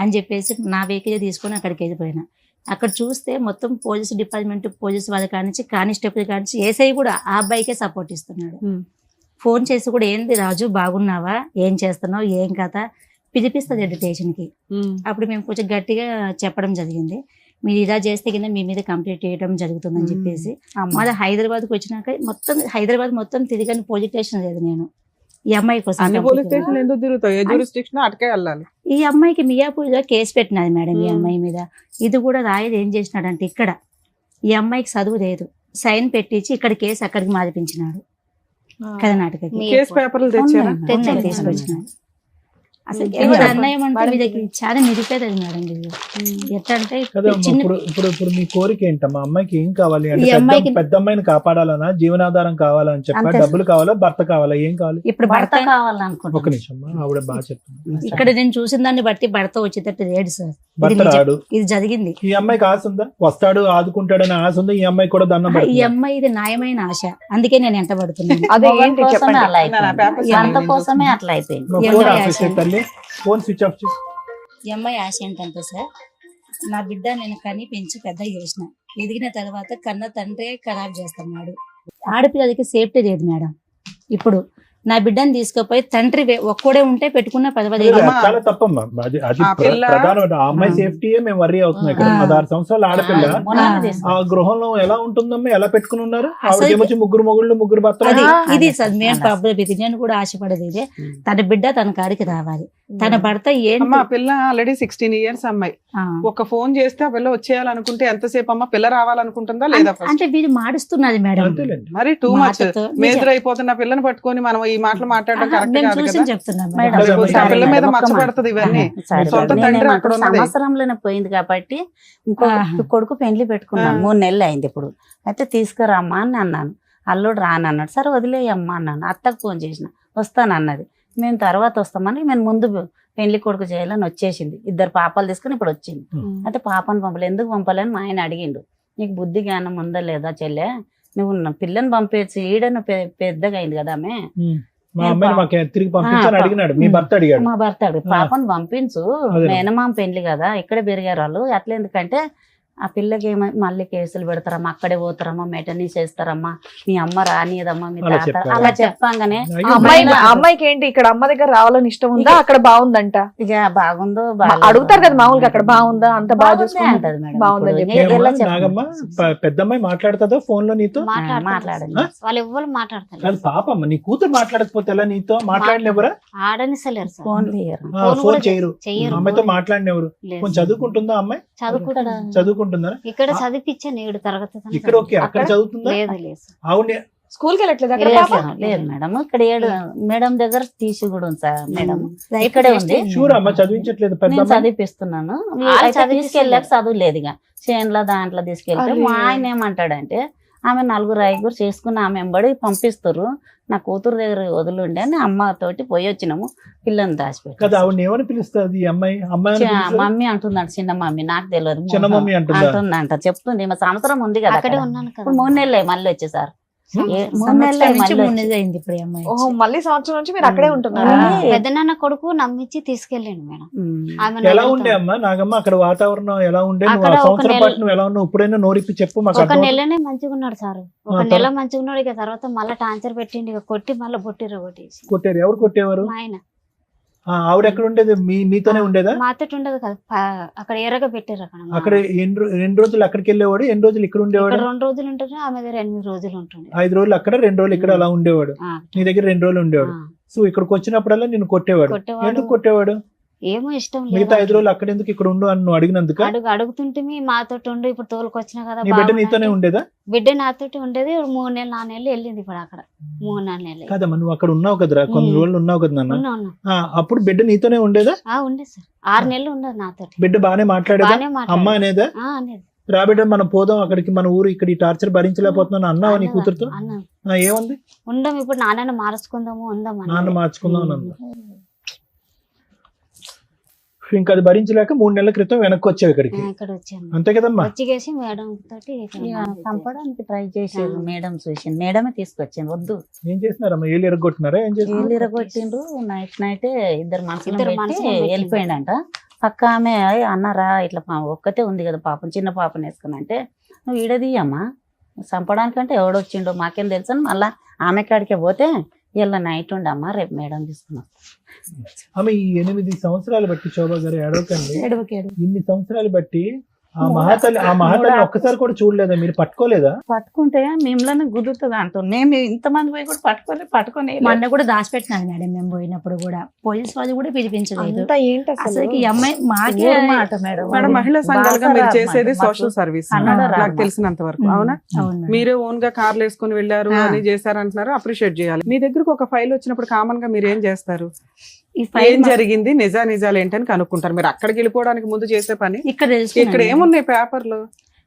అని చెప్పేసి నా వెహికల్ తీసుకొని అక్కడికి వెళ్ళిపోయినా. అక్కడ చూస్తే మొత్తం పోలీస్ డిపార్ట్మెంట్, పోలీస్ వాళ్ళ కానించి కానిస్టేబుల్ కానించి ఏసఐ కూడా ఆ అబ్బాయికే సపోర్ట్ ఇస్తున్నాడు. ఫోన్ చేసి కూడా ఏంది రాజు బాగున్నావా, ఏం చేస్తున్నావు, ఏం కథ పిలిపిస్తుంది స్టేషన్కి. అప్పుడు మేము కొంచెం గట్టిగా చెప్పడం జరిగింది, మీరు ఇలా చేస్తే కింద మీ మీద కంప్లీట్ చేయడం జరుగుతుందని చెప్పేసి. మళ్ళీ హైదరాబాద్కి వచ్చినాక హైదరాబాద్ మొత్తం తిరిగాను, పోలీస్ స్టేషన్ లేదు నేను ఈ అమ్మాయి కోసం. అన్ని పోలీస్ స్టేషన్ ఎందుకు తిరుగుతావు? ఏ జ్యూరిస్డిక్షన్ అటుకే వెళ్ళాలి. ఈ అమ్మాయికి మియాపూర్లో కేసు పెట్టినది మేడం ఈ అమ్మాయి మీద. ఇది కూడా రాయలు ఏం చేసినాడంటే ఇక్కడ ఈ అమ్మాయికి చదువు లేదు, సైన్ పెట్టించి ఇక్కడ కేసు అక్కడికి మారిపించినాడు కర్ణాటకకి. కేసు పేపర్లు తెచ్చారా? తెచ్చాడు, తీసుకొచ్చినాడు. అసలు ఎవరు? ఎంత అన్యాయం అంటే వీళ్ళకి చాలా నిరుపేదది మేడం వీళ్ళు. ఎట్లా అంటే కదా చిన్న ఇప్పుడు మీ కోరిక ఏంటమ్మా? అమ్మాయికి ఏం కావాలి అంటే ఈ అమ్మాయికి- పెద్ద అమ్మాయిని కాపాడాలనా, జీవనాధారం కావాలని చెప్పా, అంతే. డబ్బులు కావాలా, భర్త కావాలా, ఏం కావాలి? ఇప్పుడు భర్త భర్త కావాలనుకుంటున్నాను. ఒక నిమిషం అమ్మా, ఆవిడ బాగా చెప్తుంది. ఇక్కడ నేను చూసిన దాన్ని బట్టి భర్త వచ్చేటట్టు లేడు సార్. ఇది భర్త నిజం. రాడు. ఇది జరిగింది. ఈ అమ్మాయికి ఆశ ఉందా? వస్తాడు ఆదుకుంటాడని ఆశ ఉందా? ఈ అమ్మాయి కూడా దండం ఈ పెడుతుంది. అమ్మాయి ఇది న్యాయమైన ఆశ, అందుకే నేను ఎంట పడుతున్నాను. అదే మొగన్ ఏంటి కోసమే చెప్పండి. అలా అయిపోయింది. పేపర్స్ భర్త అన్ని కోసమే అట్లా అయిపోయింది. మా ఈ ఫోన్ అమ్మాయి ఆఫ్ ఆశ చేసి తల్లి, ఫోన్ స్విచ్ ఆఫ్ చేసి. ఈ అమ్మాయి ఆశ ఏంటంటే సార్, నా బిడ్డ నేను కని పెంచి పెద్ద చేసిన, ఎదిగిన తర్వాత కన్న తండ్రే ఖరాబ్ చేస్తున్నాడు. ఆడపిల్లలకి సేఫ్టీ లేదు మేడం. ఇప్పుడు నా బిడ్డని తీసుకుపోయి తండ్రి ఒక్కడే ఉంటే పెట్టుకున్న పర్వాలేదు. అమ్మా. చాలా తప్పమ్మా. అది అది ఆ పిల్ల- ప్రధానమైన ఆ అమ్మాయి సేఫ్టీయే మేము వర్రీ అవుతున్నాం ఇక్కడ. 16 సంవత్సరాల ఆడపిల్ల మొన్న ఆ తీసుకున్నాం. గృహంలో ఎలా ఉంటుందమ్మా? ఎలా పెట్టుకుని ఉన్నారు? అసలు- ఆవిడ ఏమొచ్చి 3 మొగుళ్ళు 3 భర్తలు. అది ఇది సార్ అలా. Main problem. ఇది నేను కూడా ఆశపడేది ఇదే, తన బిడ్డ తన కాడికి రావాలి. తన భర్త ఏంటి అమ్మా పిల్ల ఆల్రెడీ 16 ఇయర్స్ అమ్మాయి. ఆ. ఒక ఫోన్ చేస్తే ఆ పిల్ల వచ్చేయాలనుకుంటే ఎంతసేపు అమ్మా? పిల్ల రావాలనుకుంటుందా లేదా? first? అంటే వీళ్ళు మాడుస్తున్నది మేడం. అంతేలేండి. మరి టూ మచ్ మాటతో మేజర్ అయిపోతున్న పిల్లని పట్టుకొని మనం ఈ మాటలు మాట్లాడడం కరెక్ట్ మేము కాదు చూసి కదా. చెప్తున్నాం మేడం, మేడం. రేపు ఆ పిల్ల మీద ఒక్క మచ్చ మాట. పడుతుంది ఇవన్నీ. సరే, సొంత సరే. తండ్రి నేనేమంటే అక్కడ ఉన్నది. సంవత్సరంలోనే పోయింది కాబట్టి ఇంకో కొడుకు పెళ్లి పెట్టుకున్నాను. 3 నెలలు అయింది ఇప్పుడు. అయితే తీసుకురామ్మా అని అన్నాను. అల్లుడు రానన్నాడు. సరే వదిలేయమ్మా అన్నాను. అత్తకు ఫోన్ చేసిన, వస్తానన్నది. మేము తర్వాత వస్తామని మేము ముందు పెళ్లి కొడుకు చేయాలని వచ్చేసింది. 2 పాపాలు తీసుకుని ఇప్పుడు వచ్చింది. అయితే పాపను పంపలేదు. ఎందుకు పంపలేని మా ఆయన అడిగిండు, నీకు బుద్ధి జ్ఞానం ఉందా లేదా చెల్లె, నువ్వు పిల్లని పంపేసి ఈడను పెద్దగా అయింది కదా ఆమె. మా అమ్మాయిని మాకు తిరిగి పంపించాలని అడిగినాడు. మీ భర్త అడిగాడు. మా భర్త అడుగు పాపను పంపించు, అదే. మేనమామ పెళ్లి కదా, ఇక్కడే పెరిగారు వాళ్ళు. అట్లా ఎందుకంటే ఆ పిల్లకి మళ్ళీ కేసులు పెడతారమ్మా, అక్కడే పోతారమ్మా, మెటనీ చేస్తారమ్మా, మీ అమ్మ రానియదమ్మా, మీ అలా తాత చెప్పారు. అలా చెప్పంగానే అయ్యో, ఆ అమ్మాయికి ఏంటి ఇక్కడ అమ్మ దగ్గర రావాలని ఇష్టం ఉందా, అక్కడ బాగుందంట? ఇక బాగుందో అడుగుతారు కదా మామూలుగా, అక్కడ బాగుందా, అంత బాగా చూసుకుంటా అంటది మేడం. బాగుందని ఇప్పుడు చెప్పి. ఎలా ఏమ్మా, చెప్పను? నాగమ్మ పెద్దమ్మాయి మాట్లాడుతుందా ఫోన్ లో నీతో? మాట్లాడతారు. వాళ్ళు ఎవ్వరు మాట్లాడతారు. కాదు పాపమ్మ, నీ కూతురు మాట్లాడకపోతే ఎలా నీతో? మాట్లాడినెవరా? ఆడనిసలేరు సార్. ఫోన్ చేయరు. ఫోన్ ఫోన్ కూడా చేయరు. చెయ్యరు. అమ్మాయితో మాట్లాడినెవరు? లేదు. కొంచెం చదువుకుంటుందా అమ్మాయి? చదువుకుంటారు. చదువుకుంటుందా? ఇక్కడ చదివించాను 7 తరగతి దాకా ఇక్కడ ఓకే, అక్కడ అక్కడ చదువుతుందా? లేదు లేదు సార్. ఆవిడ స్కూల్కి వెళ్ళట్లేదు అక్కడ లేదు, పాప? లేదు మేడం. ఇక్కడ 7 మేడం దగ్గర తీసి కూడా ఉంది సార్ మేడం. ఇక్కడే ఉంది. షూర్ అమ్మ చదివించట్లేదు నేను పెద్ద చదివిపిస్తున్నాను. వాళ్ళు అయితే తీసుకెళ్ళాక చదువు లేదు ఇక చేనులో దాంట్లో తీసుకెళ్తే అరే. మా ఆయన ఏమంటాడంటే, ఆమె 4 చేసుకుని ఆమె వెంబడి పంపిస్తారు, నా కూతురు దగ్గర వదిలిండి అని అమ్మతోటి పోయి వచ్చినాము. పిల్లని కదా. దాచిపెట్టి ఆవిడ ఏమని పిలుస్తుంది ఈ అమ్మాయి? అమ్మాయి అని పిలుస్తుందా? మమ్మీ అంటున్నాడు. చిన్న మమ్మీ నాకు తెలియదు. చిన్న మమ్మీ అంటుందా? అంటుందంట, చెప్తుంది. మా సంవత్సరం ఉంది కదా అక్కడే అక్కడ. ఉన్నాను కదా. ఇప్పుడు 3 నెలలు మళ్ళీ వచ్చేసారు. 3 నెలలు సంవత్సరం నుంచి మళ్ళీ 3 వచ్చి. నెలలు అయింది ఇప్పుడు ఈ అమ్మాయి. ఓహో, మళ్ళీ సంవత్సరం నుంచి మీరు అక్కడే ఉంటున్నారా? ఉంది. పెద్దనాన్న కొడుకు నమ్మించి తీసుకెళ్ళండి మేడం. ఆమెను ఎలా వదులుతాను. ఉండే అమ్మా నాగమ్మ అక్కడ వాతావరణం ఎలా ఉండే? నువ్వు అక్కడ ఆ ఒక సంవత్సరం నెల- పాటు నువ్వు ఎలా ఉన్నావు? ఇప్పుడైనా నోరిప్పి చెప్పు మాకు ఒక అర్థం. నెలనే మంచిగా ఉన్నాడు సార్. ఒక ఆ, నెల మంచిగా ఉన్నాడు. ఇక తర్వాత మళ్ళీ టార్చర్ పెట్టిండి, ఇక కొట్టి మళ్ళీ బొట్టిర కొట్టేసి. కొట్టారు? ఎవరు కొట్టేవారు? మా ఆయన ఆవిడ ఎక్కడ ఉండేది? మీతోనే ఉండేదా? మాతో ఉండదు కదా, అక్కడ ఎర్రగా పెట్టారు. అక్కడ అక్కడ ఎన్ని రోజులు అక్కడికి వెళ్ళేవాడు? ఎన్ని రోజులు ఇక్కడ ఉండేవాడు? ఇక్కడ 2 రోజులు ఉంటుంది, ఆమె దగ్గర 8 రోజులు ఉంటుంది. 5 రోజులు అక్కడ, 2 రోజులు ఇక్కడ అలా ఉండేవాడు. ఆ, నీ దగ్గర 2 రోజులు ఉండేవాడు. ఆ. సో ఇక్కడికి వచ్చినప్పుడల్లా నిన్ను కొట్టేవాడు. కొట్టేవాడు. ఎందుకు కొట్టేవాడు? ఏమో ఇష్టం మిగతా 5 లేదు రోజులు అక్కడ ఎందుకు ఇక్కడ ఉండు అని నువ్వు అడిగినందుక? అడుగుతుంటే మాతో ఉండు, ఇప్పుడు తోలుకొచ్చినా కదా నీ బిడ్డ బాగుందంటే. నీతోనే ఉండేదా? బిడ్డ నాతోటి ఉండేది 3 నెలలు 4 నెలలు వెళ్ళింది ఇప్పుడు అక్కడ 3-4 నెలలు కాదమ్మా, నువ్వు అక్కడ ఉన్నావు కదరా, కొన్ని రోజులు ఉన్నావు కదా నాన్న. ఉన్నా అప్పుడు బిడ్డ నీతోనే ఉండేదా? ఉండేది సార్ 6 నెలలు ఉండదు నాతోటి. బిడ్డ బానే మాట్లాడేదా? బాగానే అమ్మ అనేదా? అనేది రా బిడ్డ మనం పోదాం అక్కడికి, మన ఊరు, ఇక్కడ ఈ టార్చర్ భరించలేకపోతున్నాను అన్నావా నీ కూతురుతో? అన్నాను ఏముంది? ఉండం ఇప్పుడు నాన్నని మార్చుకుందాము ఉందాం నాన్న మార్చుకుందాం అని అందా. ఇంకా అది భరించలేక 3 నెలల క్రితం వెనక్కి వచ్చావు ఇక్కడికి, ఇక్కడ వచ్చాను. అంతే కదమ్మా? వచ్చిగేసి మేడం తోటి ఇక్కడ ఇక marriage చంపడానికి ట్రై చేసేది మేడం చూసి, మేడమే తీసుకొచ్చింది. వద్దు ఏం చేస్తున్నారమ్మా? ఏళ్ళు ఎరగొట్టినారా? ఏం చేస్తున్నారు? ఏళ్ళు ఇరగొట్టిండ్రు. నైట్ ఇద్దరు మనసులో మనసులో పెట్టి వెళ్ళిపోయిండంట. పక్క ఆమె అన్నారా ఇట్లా ఒక్కతే ఉంది కదా పాపం, చిన్న పాపను వేసుకుని అంటే, నువ్వు ఈడదీయమ్మా, చంపడానికంటే ఎవడొచ్చిండో మాకేం తెలుసు అని మళ్ళా ఆమె కాడికే పోతే, ఇలా నైట్ ఉండమ్మా రేపు మేడం తీసుకున్నాం. ఆమె ఈ 8 సంవత్సరాలు బట్టి, శోభా గారు ఏడవకండి, ఎడవకేడు ఇన్ని సంవత్సరాలు బట్టి ఆ మహాతల్లి ఒక్కసారి కూడా చూడలేదా? మీరు పట్టుకోలేదా? పట్టుకుంటే మిమ్మల్ని గుద్దుతుంది అంటుంది. నేను ఇంతమంది పోయి కూడా పట్టుకొని మా అన్న కూడా దాచిపెట్టినాడు మేడం, మేము పోయినప్పుడు కూడా పోలీస్ వాళ్ళు కూడా పిలిపించలేదు. అంతా ఏంటి అసలు అసలు? ఈ అమ్మాయి మాకే మాట మేడం. మేడం మహిళా సంఘాలుగా మీరు బాగా చేసేది మాకు సోషల్ సర్వీస్ కన్నడ రాదు నాకు మాకు. తెలిసినంత వరకు, అవునా? అవును మేడం. మీరే ఓన్ గా కార్లు వేసుకుని వెళ్ళారు ఆ. అని చేశారంటున్నారు, అప్రిషియేట్ చేయాలి. మీ దగ్గరకు ఒక ఫైల్ వచ్చినప్పుడు కామన్ గా మీరు ఏం చేస్తారు? ఈ ఫైల్ ఏం జరిగింది, నిజాలు ఏంటని కనుక్కుంటారు. మీరు అక్కడికి వెళ్ళిపోవడానికి ముందు చేసే పని ఇక్కడ ఇక్కడ తెలుసుకున్నాను. ఏమున్నాయి పేపర్లు?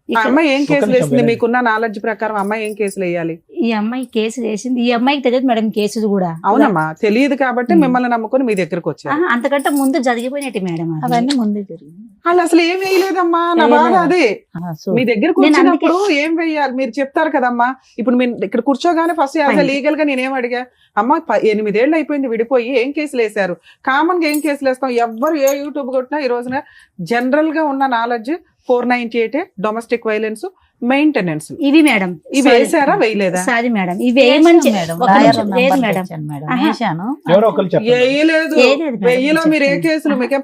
ఆ ఇక్కడ అమ్మాయి ఏం ఒక కేసులు నిమిషం వేసింది? వినండి. మీకున్న నాలెడ్జ్ ప్రకారం అమ్మాయి ఏం కేసులు వేయాలి? ఈ అమ్మాయి కేసు వేసింది. ఈ అమ్మాయికి తెలియదు మేడం కేసులు కూడా. అవునమ్మా, తెలియదు కాబట్టి ఉమ్. మిమ్మల్ని నమ్ముకొని మీ దగ్గరకు వచ్చారు. ఆహా, అంతకంటే ముందు జరిగిపోయినట్టు మేడం అది. అవన్నీ ముందే జరిగింది. వాళ్ళు అసలు ఏం వేయలేదమ్మా, నా బాధ అదే. మీ దగ్గరకు నేను వచ్చినప్పుడు ఏం వెయ్యాలి మీరు చెప్తారు కదమ్మా. ఇప్పుడు మీరు ఇక్కడ కూర్చోగానే ఫస్ట్ యాజ్ లీగల్ గా నేనేం అడిగా, అమ్మా 8 ఏళ్ళు అయిపోయింది విడిపోయి, ఏం కేసులు వేశారు? కామన్ గా ఏం కేసులు వేస్తాం? ఎవ్వరు ఏ యూట్యూబ్ కొట్టినా ఈ రోజున జనరల్ గా ఉన్న నాలెడ్జ్ 498 డొమెస్టిక్ వైలెన్స్, మెయింటెనెన్స్. ఇవి మేడం ఇవి వేసారా వేయలేదా? సారీ మేడం, ఇవి వేయమని మేడం, ఒక లాయర్ నిమిషం, నంబర్ లేదు మేడం. తెచ్చాను మేడం, ఆహా. వేశాను. ఎవరో ఒకరు చెప్పండి. వేయలేదు. వేయలేదు మేడం, వెయ్యిలో మీరు ఏ చెప్తాను. కేసులు మీకే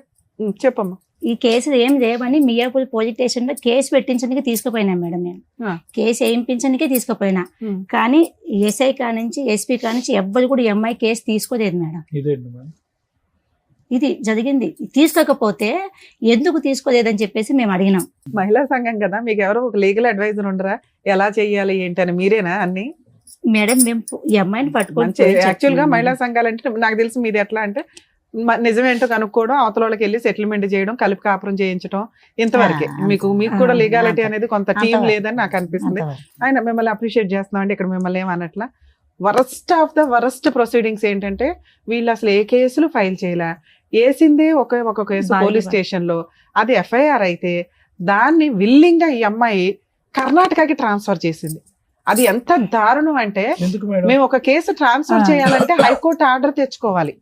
చెప్పమ్మా. ఈ కేసులు ఏం లేవని మియాపూర్ పోలీస్ స్టేషన్ లో కేసు పెట్టించడానికి తీసుకుపోయినా మేడం. నేను ఆ. కేసు వేయించడానికే తీసుకుపోయినా, కానీ ఎస్ఐ కానించి ఎస్పీ కానించి ఎవ్వరు కూడా ఈ అమ్మాయి కేసు తీసుకోలేదు మేడం. ఇదేంటి మేడం? ఇది జరిగింది. తీసుకోకపోతే ఎందుకు తీసుకోలేదని చెప్పేసి మేము అడిగినాం. మహిళా సంఘం కదా, మీకు ఎవరో ఒక లీగల్ అడ్వైజర్ ఉండరా? ఎలా చెయ్యాలి ఏంటని మీరేనా అన్ని? మేడం మేము ఈ అమ్మాయిని పట్టుకొని యాక్చువల్ గా మహిళా సంఘాలు అంటే నాకు తెలిసి మీది ఎట్లా అంటే నిజమేంటో కనుక్కోవడం, అవతల వాళ్ళకి వెళ్ళి సెటిల్మెంట్ చేయడం, కలిపి కాపురం చేయించడం, ఇంతవరకే. మీకు కూడా లీగాలిటీ అనేది కొంత టీం లేదని నాకు అనిపిస్తుంది. ఆయన మిమ్మల్ని అప్రిషియేట్ చేస్తున్నాం అండి, ఇక్కడ మిమ్మల్ని ఏమన్నట్లా. Worst of the worst proceedings ఏంటంటే వీళ్ళు అసలు ఏ కేసులు ఫైల్ చేయలే, వేసిందే ఒక కేసు పోలీస్ స్టేషన్ లో, అది ఎఫ్ఐఆర్ అయితే దాన్ని విల్లింగ్ గా ఈ అమ్మాయి కర్ణాటకకి ట్రాన్స్ఫర్ చేసింది. అది ఎంత దారుణం అంటే, ఎందుకు మేడం? మేము ఒక కేసు ట్రాన్స్ఫర్ చేయాలంటే హైకోర్టు ఆర్డర్ తెచ్చుకోవాలి.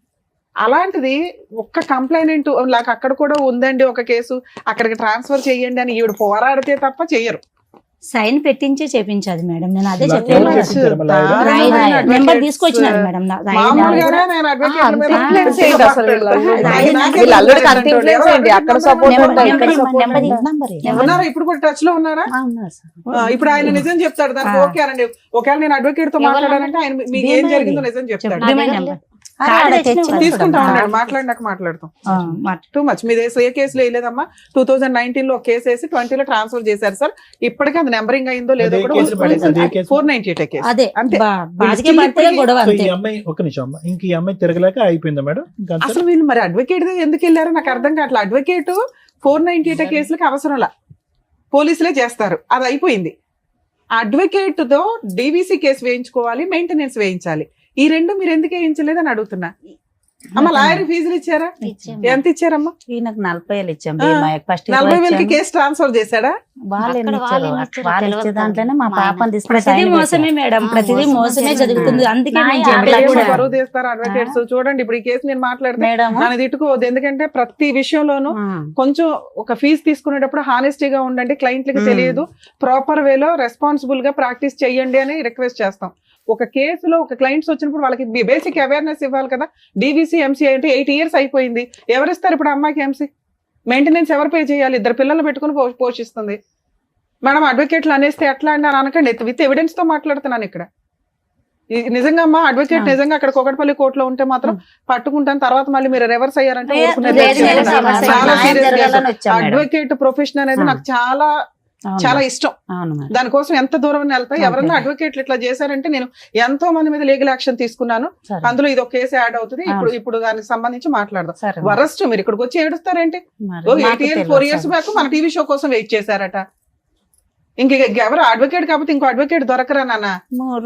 అలాంటిది ఒక్క కంప్లైంట్ నాకు అక్కడ కూడా ఉందండి ఒక కేసు, అక్కడికి ట్రాన్స్ఫర్ చేయండి అని ఈవిడ పోరాడితే తప్ప చెయ్యరు. సైన్ పెట్టించి చేపించాది మేడం. నేను అదే ఎవరు చెప్పాను. చెప్పించారు మళ్ళీ? దారుణమైన నెంబర్ advocates. తీసుకొచ్చినారు మేడం. మామూలుగానే నేను advocate మీద influence నాకే ఏంటి అసలు వీళ్ళ నాకే వీళ్ళ అల్లుడికి అంత తెలియదు. influence ఏంటి? అక్కడ support నెంబర్ ఉంటారు, ఇక్కడ నెంబర్ support నెంబర్ ఉంటారు. నంబర్ ఉన్నారా ఇప్పుడు కూడా టచ్ లో ఉన్నారా? ఉన్నారు సార్. ఇప్పుడు ఆయన నిజం చెప్తాడు దానికి ఓకే అనండి. ఒకవేళ నేను అడ్వకేట్ తో మాట్లాడానంటే ఆయన మీకు ఏం జరిగిందో నిజం చెప్తాడు. డిమాండ్ నెంబర్ అరే, తెచ్చిన తీసుకుంటా ఆ. ఉన్నాడు, మాట్లాడినాక మాట్లాడతాం. Too much. మీ ఏ కేసులో వేయలేదమ్మా? 2019 లో కేసు వేసి 20 లో ట్రాన్స్ఫర్ చేశారు సార్. ఇప్పటికీ అది నెంబరింగ్ అయిందో లేదో అదే కూడా కేసు పడేసి, అదే కేసు. 498 కేసు అదే అంతే. బాధికే పడితే గొడవ సో అంతే. ఈ అమ్మాయి, ఒక నిమిషం అమ్మ, ఇంక ఈ అమ్మాయి తిరగలేక అయిపోయిందా మేడం? ఇంకా అంతే? అసలు వీళ్ళు మరి అడ్వకేట్ ఎందుకు వెళ్ళారో నాకు అర్థం కావట్లేదు. అడ్వకేట్ 498 కేసులకు అవసరంలా, పోలీసులే చేస్తారు, అది అయిపోయింది. అడ్వకేట్ తో డీవీసీ కేసు వేయించుకోవాలి, మెయింటెనెన్స్ వేయించాలి. ఈ రెండు మీరు ఎందుకు వేయించలేదని అడుగుతున్నా. అమ్మ లాయర్ ఫీజులు ఇచ్చారా? ఎంత ఇచ్చారమ్మా? ఈయనకు 40,000 ఇచ్చాం. ఆ. ఫస్ట్ 40,000కి కేసు ట్రాన్స్ఫర్ చేశాడా? వాళ్ళు అక్కడ వాళ్ళు ఏమి ఇచ్చారో వాళ్ళు తెలియదు ఇచ్చే దాంట్లోనే మా మా ఆయన. పాపని తీసుకుని ప్రతిదీ sign మోసమే పెట్టాం. మేడం, ఆ, ప్రతిదీ మోసం మోసమే జరిగింది. జరుగుతుంది. అందుకే నా మేము యాభై చెప్పలేదు ఏమో కూడా. బరువు తీస్తారు అడ్వకేట్స్. చూడండి ఇప్పుడు ఈ కేసు నేను మాట్లాడితే మేడం నన్ను తిట్టుకోవద్దు, ఎందుకంటే ప్రతి విషయంలోనూ కొంచెం ఒక ఫీజు తీసుకునేటప్పుడు హానెస్టీగా ఉండండి, క్లయింట్లకి తెలియదు, ప్రాపర్ వేలో రెస్పాన్సిబుల్ గా ప్రాక్టీస్ చెయ్యండి అని రిక్వెస్ట్ చేస్తాం. ఒక కేసులో ఒక క్లయింట్స్ వచ్చినప్పుడు వాళ్ళకి బేసిక్ అవేర్నెస్ ఇవ్వాలి కదా. డీవీసీ ఎంసీ అంటే 8 years అయిపోయింది. ఎవరిస్తారు ఇప్పుడు అమ్మాయికి ఎంసీ? మెయింటెనెన్స్ ఎవరు పే చేయాలి? 2 పిల్లలు పెట్టుకుని పోషిస్తుంది. మేడం అడ్వకేట్లు అనేస్తే ఎట్లా అండి అని అనకండి, విత్ ఎవిడెన్స్ తో మాట్లాడుతున్నాను ఇక్కడ. నిజంగా అమ్మా అడ్వకేట్ ఆ. నిజంగా అక్కడ కోకట్పల్లి కోర్టులో ఉంటే మాత్రం పట్టుకుంటాను, తర్వాత మళ్ళీ మీరు రివర్స్ అయ్యారంటే లేదు, ఊరుకునేది లేదు, లేదు. లేదు, సమస్య చాలా న్యాయం serious జరగాలని case. వచ్చాం మేడం. అడ్వకేట్ ప్రొఫెషన్ అనేది ఆ. నాకు చాలా అవును చాలా మేడం. ఇష్టం. అవును మేడం. దానికోసం ఎంత దూరం వెళ్తా, ఓకే. ఎవరన్నా అడ్వకేట్లు ఇట్లా చేశారంటే నేను ఎంతో మంది మీద లీగల్ యాక్షన్ తీసుకున్నాను. సరే. అందులో ఇది ఒక కేసు యాడ్ అవుతుంది. అవును. ఇప్పుడు దానికి సంబంధించి మాట్లాడదాం. సరే మేడం. వరస్ట్ మీరు ఇక్కడికి వచ్చి ఏడుస్తారేంటి? మరి 8 మాకు years తెలియదు 4 years సార్. బ్యాక్ మన టీవీ షో కోసం వెయిట్ చేశారట. ఎవరు అడ్వకేట్ కాకపోతే ఇంకో అడ్వకేట్ దొరకరా నాన్న?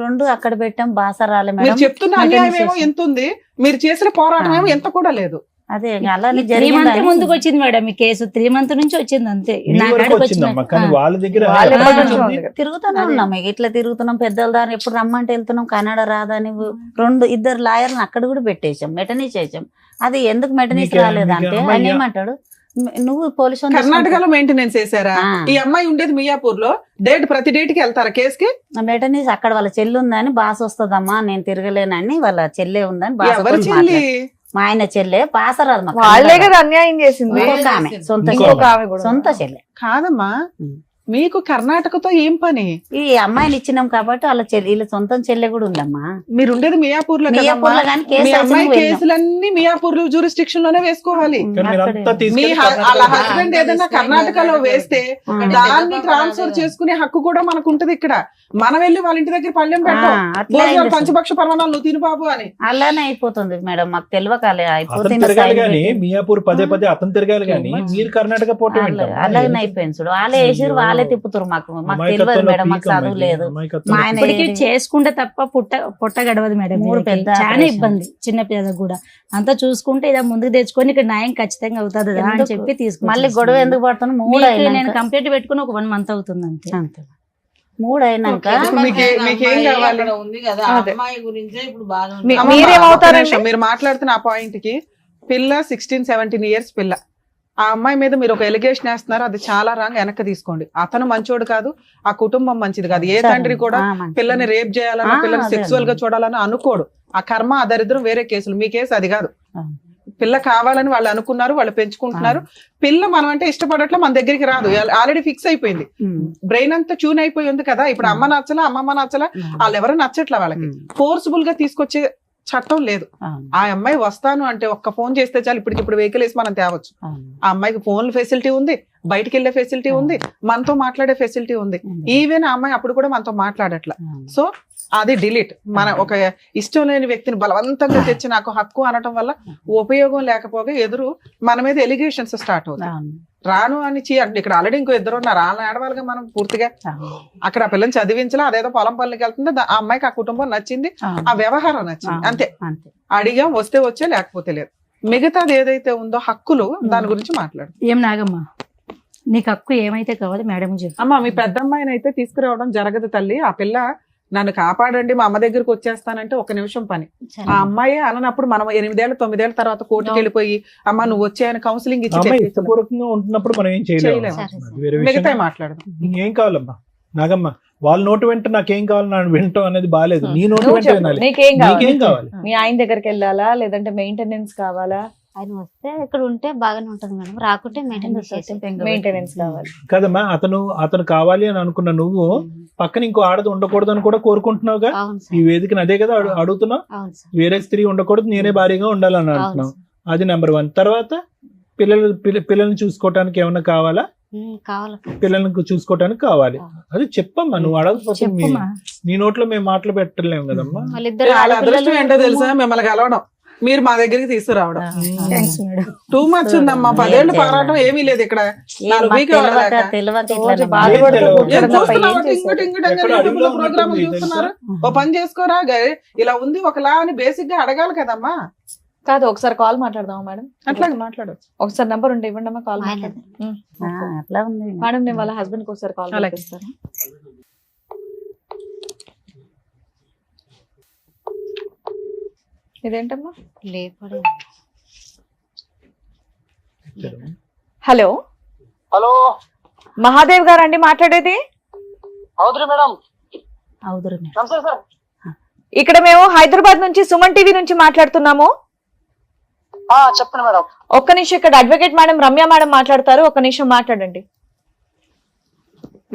రెండు అక్కడ పెట్టాం, బాస రాలే మీరు మేడం. చెప్తున్న అన్యాయం ఏమో ఎంత ఉంది, మీరు చేసిన పోరాటం ఏమో ఎంత కూడా లేదు. అదే అలానే 3 months జరిగింది. ముందుకు వచ్చింది మేడం ఈ కేసు. 3 months నుంచి వచ్చింది అంతే. మీ నా వరకు కాడికి వచ్చిందమ్మా, వచ్చిన- కానీ ఆ. వాళ్ళ దగ్గర వాళ్ళ ఎప్పటి ఎప్పటి నుంచో నుంచి ఉంది? తిరుగుతూనే అదే. ఉన్నాం, ఇట్లా తిరుగుతున్నాం. పెద్దల దారి ఎప్పుడు రమ్మంటే వెళ్తున్నాం. కన్నడ రాదని 2 లాయర్లను అక్కడ కూడా పెట్టేశాం, మెటనీ చేసాం. అది ఎందుకు మెటనీస్ మీకే- రాలేదంటే మీకే ఆయన అమ్మాయి- ఏమంటాడు, నువ్వు పోలీసు కర్ణాటకలో మెయింటెనెన్స్ చేశారా? ఆ. ఈ అమ్మాయి ఉండేది మియాపూర్ లో. ప్రతి డేట్ కి వెళ్తారా కేసుకి? మెటనీస్ అక్కడ వాళ్ళ చెల్లి ఉందని, బాస్ వస్తుందమ్మా నేను తిరగలేనని, వాళ్ళ చెల్లె ఉందని బాస ఎవరి తోటి చెల్లి? మాట్లాడు. మా ఆయన చెల్లె బాస రాదు మాకు. వాళ్ళే కదా అన్యాయం చేసింది. ఇంకొక ఆమె, సొంత ఇంకొక చెల్లె. ఆమె కూడా. సొంత చెల్లె. కాదమ్మా, ఉం. మీకు కర్ణాటకతో ఏం పని? ఈ అమ్మాయిని ఇచ్చినాం కాబట్టి వాళ్ళ చెల్లి, వీళ్ళ సొంత చెల్లె కూడా ఉందమ్మా. మీరు ఉండేది మియాపూర్ లో కదమ్మా. మియాపూర్లో కానీ కేసు మీ అయితే అమ్మాయి నువ్వు వెళ్ళావు. కేసులన్నీ మియాపూర్ జ్యూరిస్డిక్షన్ లోనే వేసుకోవాలి. కానీ మీరు అంతా అక్కడే. మీ తీసుకెళ్ళి వాళ్ళ కర్ణాటకలో హస్బెండ్ ఏదైనా కర్ణాటకలో వేస్తే ఆ. దాన్ని ట్రాన్స్ఫర్ చేసుకునే హక్కు కూడా మనకు ఉంటది. ఇక్కడ మనం వెళ్ళి వాళ్ళ ఇంటి దగ్గర పళ్ళెం పెట్టాం, అట్లా భోజనాలు అయింది సార్. పంచపక్ష పర్వణాలు నువ్వు తిను బాబు అని. అలానే అయిపోతుంది మేడం, మాకు తెలియకాలే అతను అయిపోతుంది. తిరగాలి గానీ మియాపూర్ పదే అతను తిరగాలి గానీ ఆ. మీరు కర్ణాటక పోవటం ఏంటమ్మా? అలాగనే అయిపోయింది చూడు. వాళ్ళే వేసిరు, వాళ్ళే తిప్పుతారు. మాకు తెలియదు అమాయకత్వంలో మేడం, మాకు పీకమ్మ చదువు ఇది. లేదు. అమాయకత్వంలో మా ఆయన ఇప్పటికి ఏది- చేసుకుంటే తప్ప పొట్ట గడవదు మేడం. 3 వీళ్ళకి పెద్ద చాలా ఆపరేషన్. ఇబ్బంది చిన్న పిల్లలకు కూడా. అంతా చూసుకుంటే ఇలా ముందుకు తెచ్చుకొని ఇక్కడ న్యాయం ఖచ్చితంగా అవుతుంది అని ఎందుకు? చెప్పి తీసుకుని మళ్ళీ గొడవ ఎందుకు పడుతున్నా? 3 మీకు అయినాక నేను కంప్లీట్ పెట్టుకుని ఒక 1 month అవుతుంది అంతే. అంతే. 3 అయినాక ఇప్పుడు మీకేం కావాలి? ఉంది కదా అదే. అమ్మాయి గురించే ఇప్పుడు బాగా మీ- అమ్మమ్మ, మీరేమవుతారండి? ఒక్క నిమిషం, మీరు మాట్లాడుతున్న ఆ పాయింట్ కి పిల్ల 16-17 years పిల్ల. ఆ అమ్మాయి మీద మీరు ఒక ఎలిగేషన్ వేస్తున్నారు, అది చాలా రాంగ్. వెనక్కి తీసుకోండి. అతను మంచోడు కాదు, ఆ కుటుంబం మంచిది కాదు. ఏ సరే. తండ్రి కూడా మంచిది. పిల్లని రేప్ చేయాలన్నా, ఆ, పిల్లని అదే సెక్సువల్ గా అదే. చూడాలని అనుకోడు. ఆ కర్మ, ఆ దరిద్రం వేరే కేసులు. మీ కేసు అది కాదు. ఆ. పిల్ల కావాలని వాళ్ళు అనుకున్నారు, వాళ్ళు పెంచుకుంటున్నారు. పిల్ల మనం అంటే ఇష్టపడట్లే, మన దగ్గరికి రాదు, ఆల్రెడీ ఫిక్స్ అయిపోయింది. ఉమ్. బ్రెయిన్ అంతా ట్యూన్ అయిపోయి ఉంది కదా. ఇప్పుడు అమ్మ నచ్చలా, అమ్మమ్మ నచ్చలా, వాళ్ళు ఎవరు నచ్చట్లా. వాళ్ళకి ఉమ్. ఫోర్స్ఫుల్ గా తీసుకొచ్చే చట్టం లేదు. అవును. ఆ అమ్మాయి వస్తాను అంటే ఒక్క ఫోన్ చేస్తే చాలు, ఇప్పుడు వెహికల్ వేసి మనం తేవచ్చు. అవును. ఆ అమ్మాయికి ఫోన్ ఫెసిలిటీ ఉంది, బయటికి వెళ్లే ఫెసిలిటీ ఉంది, మనతో మాట్లాడే ఫెసిలిటీ ఉంది. ఉంది. ఈవెన్ ఆ అమ్మాయి అప్పుడు కూడా మనతో మాట్లాడట్లా. అవును. సో అది డిలీట్. మన ఒక ఇష్టం లేని వ్యక్తిని బలవంతంగా తెచ్చి నాకు హక్కు అనటం వల్ల ఉపయోగం లేకపోగా ఎదురు మన మీద ఎలిగేషన్స్ స్టార్ట్ అవుతాయి. అవును. రాను అని ఇక్కడ ఆల్రెడీ ఇంకో 2 ఉన్నారు, వాళ్ళని ఆడవాళ్ళగా మనం పూర్తిగా అవును. అక్కడ ఆ పిల్లని చదివించలా, అదేదో పొలం పనులకి వెళ్తుంది. ఆ అమ్మాయికి ఆ కుటుంబం నచ్చింది, అవును. ఆ వ్యవహారం నచ్చింది, అంతే. అంతే. అడిగాం, వస్తే వచ్చే, లేకపోతే లేదు. మిగతాది ఏదైతే ఉందో హక్కులు, దాని గురించి మాట్లాడు. ఏం నాగమ్మా, నీకు హక్కు ఏమైతే కావాలి మేడం చెప్పు. అమ్మ, మీ పెద్దమ్మాయిని అయితే తీసుకురావడం జరగదు తల్లి. ఆ పిల్ల నన్ను కాపాడండి, మా అమ్మ దగ్గరికి వచ్చేస్తానంటే 1 నిమిషం పని. సరే. ఆ అమ్మాయి అనప్పుడు మనం 8 ఏళ్ళు 9 ఏళ్ళ తర్వాత కోర్టుకి వెళ్ళిపోయి అమ్మ నువ్వు వచ్చాయని కౌన్సిలింగ్ ఇచ్చి అమ్మాయి చెప్పేస్తున్నాం. ఇష్టపూర్వకంగా ఉంటున్నప్పుడు మనం ఏం చేయలేము. చేయలేము. అది వేరే మిగతా విషయం. మాట్లాడదాం. ఏం కావాలమ్మా నాగమ్మ? వాళ్ళ నోటు వెంట నాకేం కావాలి నన్ను వింటాం అనేది బాగాలేదు. నీ నోటు నువ్వు వెంట చెప్పు, వినాలి. నీకేం కావాలి? నీకేం కావాలి? మీ ఆయన దగ్గరికి వెళ్ళాలా, లేదంటే మెయింటెనెన్స్ కావాలా? ఆయన వస్తే ఇక్కడ ఉంటే బాగానే ఉంటది మేడం, రాకుంటే మెయింటెనెన్స్ చేసి మెయింటెనెన్స్ కావాలి. కదమ్మా, అతను కావాలి అని అనుకున్న నువ్వు పక్కన ఇంకో ఆడది ఉండకూడదు అని కూడా కోరుకుంటున్నావుగా. అవును ఈ సార్. వేదికను అదే కదా అడుగుతున్నావు. అవును సార్. వేరే స్త్రీ ఉండకూడదు, నేనే భారీగా ఉండాలని అవును అంటున్నావు. సార్. అది నెంబర్ 1. తర్వాత పిల్లల్ని చూసుకోవటానికి ఏమన్నా కావాలా? కావాలి. పిల్లల్ని చూసుకోవటానికి కావాలి. అది చెప్పమ్మా, నువ్వు అడగకపోతే చెప్పుమా. నీ నోట్లో మేము మాటలు పెట్టలేము కదమ్మా. వాళ్ళిద్దరు వాళ్ళ అదృష్టం ఏంటో ఆడపిల్లలు తెలుసా? మిమ్మల్ని కలవడం, మీరు మా దగ్గరికి తీసుకురావడం. Thanks madam. 2 months ఉందమ్మా, 10 ఏళ్ళు పోరాటం ఏమీ లేదు ఇక్కడ. నాలుగు వీక్ తెలియక రోజు ఇట్లా బాధపడుతూ ఏం కూర్చోడం తప్ప ఏం చూస్తున్నావు? చేశారు? ఎక్కడ అడవిలో ప్రోగ్రామ్ ఉంటుంది చూస్తున్నారు. ఓ పని చేసుకోరా, ఇలా ఉంది ఒకలా అని బేసిక్ గా అడగాలి కదమ్మా. కాదు, ఒకసారి కాల్ మాట్లాడదాం మేడం. అట్లాగే మాట్లాడచ్చు. ఒకసారి నంబర్ ఉంటే ఇవ్వండి అమ్మా, కాల్ ఆయన మాట్లాడదాం. అట్లా ఉంది. మేడం, నేను వాళ్ళ హస్బెండ్ కి ఒకసారి కాల్ అలాగే. చేస్తాను. ఇదేంటమ్మా? లేపడే. హలో, హలో, మహాదేవ్ గారు అండి మాట్లాడేది? అవుతురి మేడం. అవుదురు మేడం. నమస్తే సార్. ఇక్కడ మేము హైదరాబాద్ నుంచి సుమన్ టీవీ నుంచి మాట్లాడుతున్నాము. చెప్పండి మేడం. ఒక్క నిమిషం, ఇక్కడ అడ్వకేట్ మేడం రమ్య మేడం మాట్లాడతారు, ఒక్క నిమిషం మాట్లాడండి.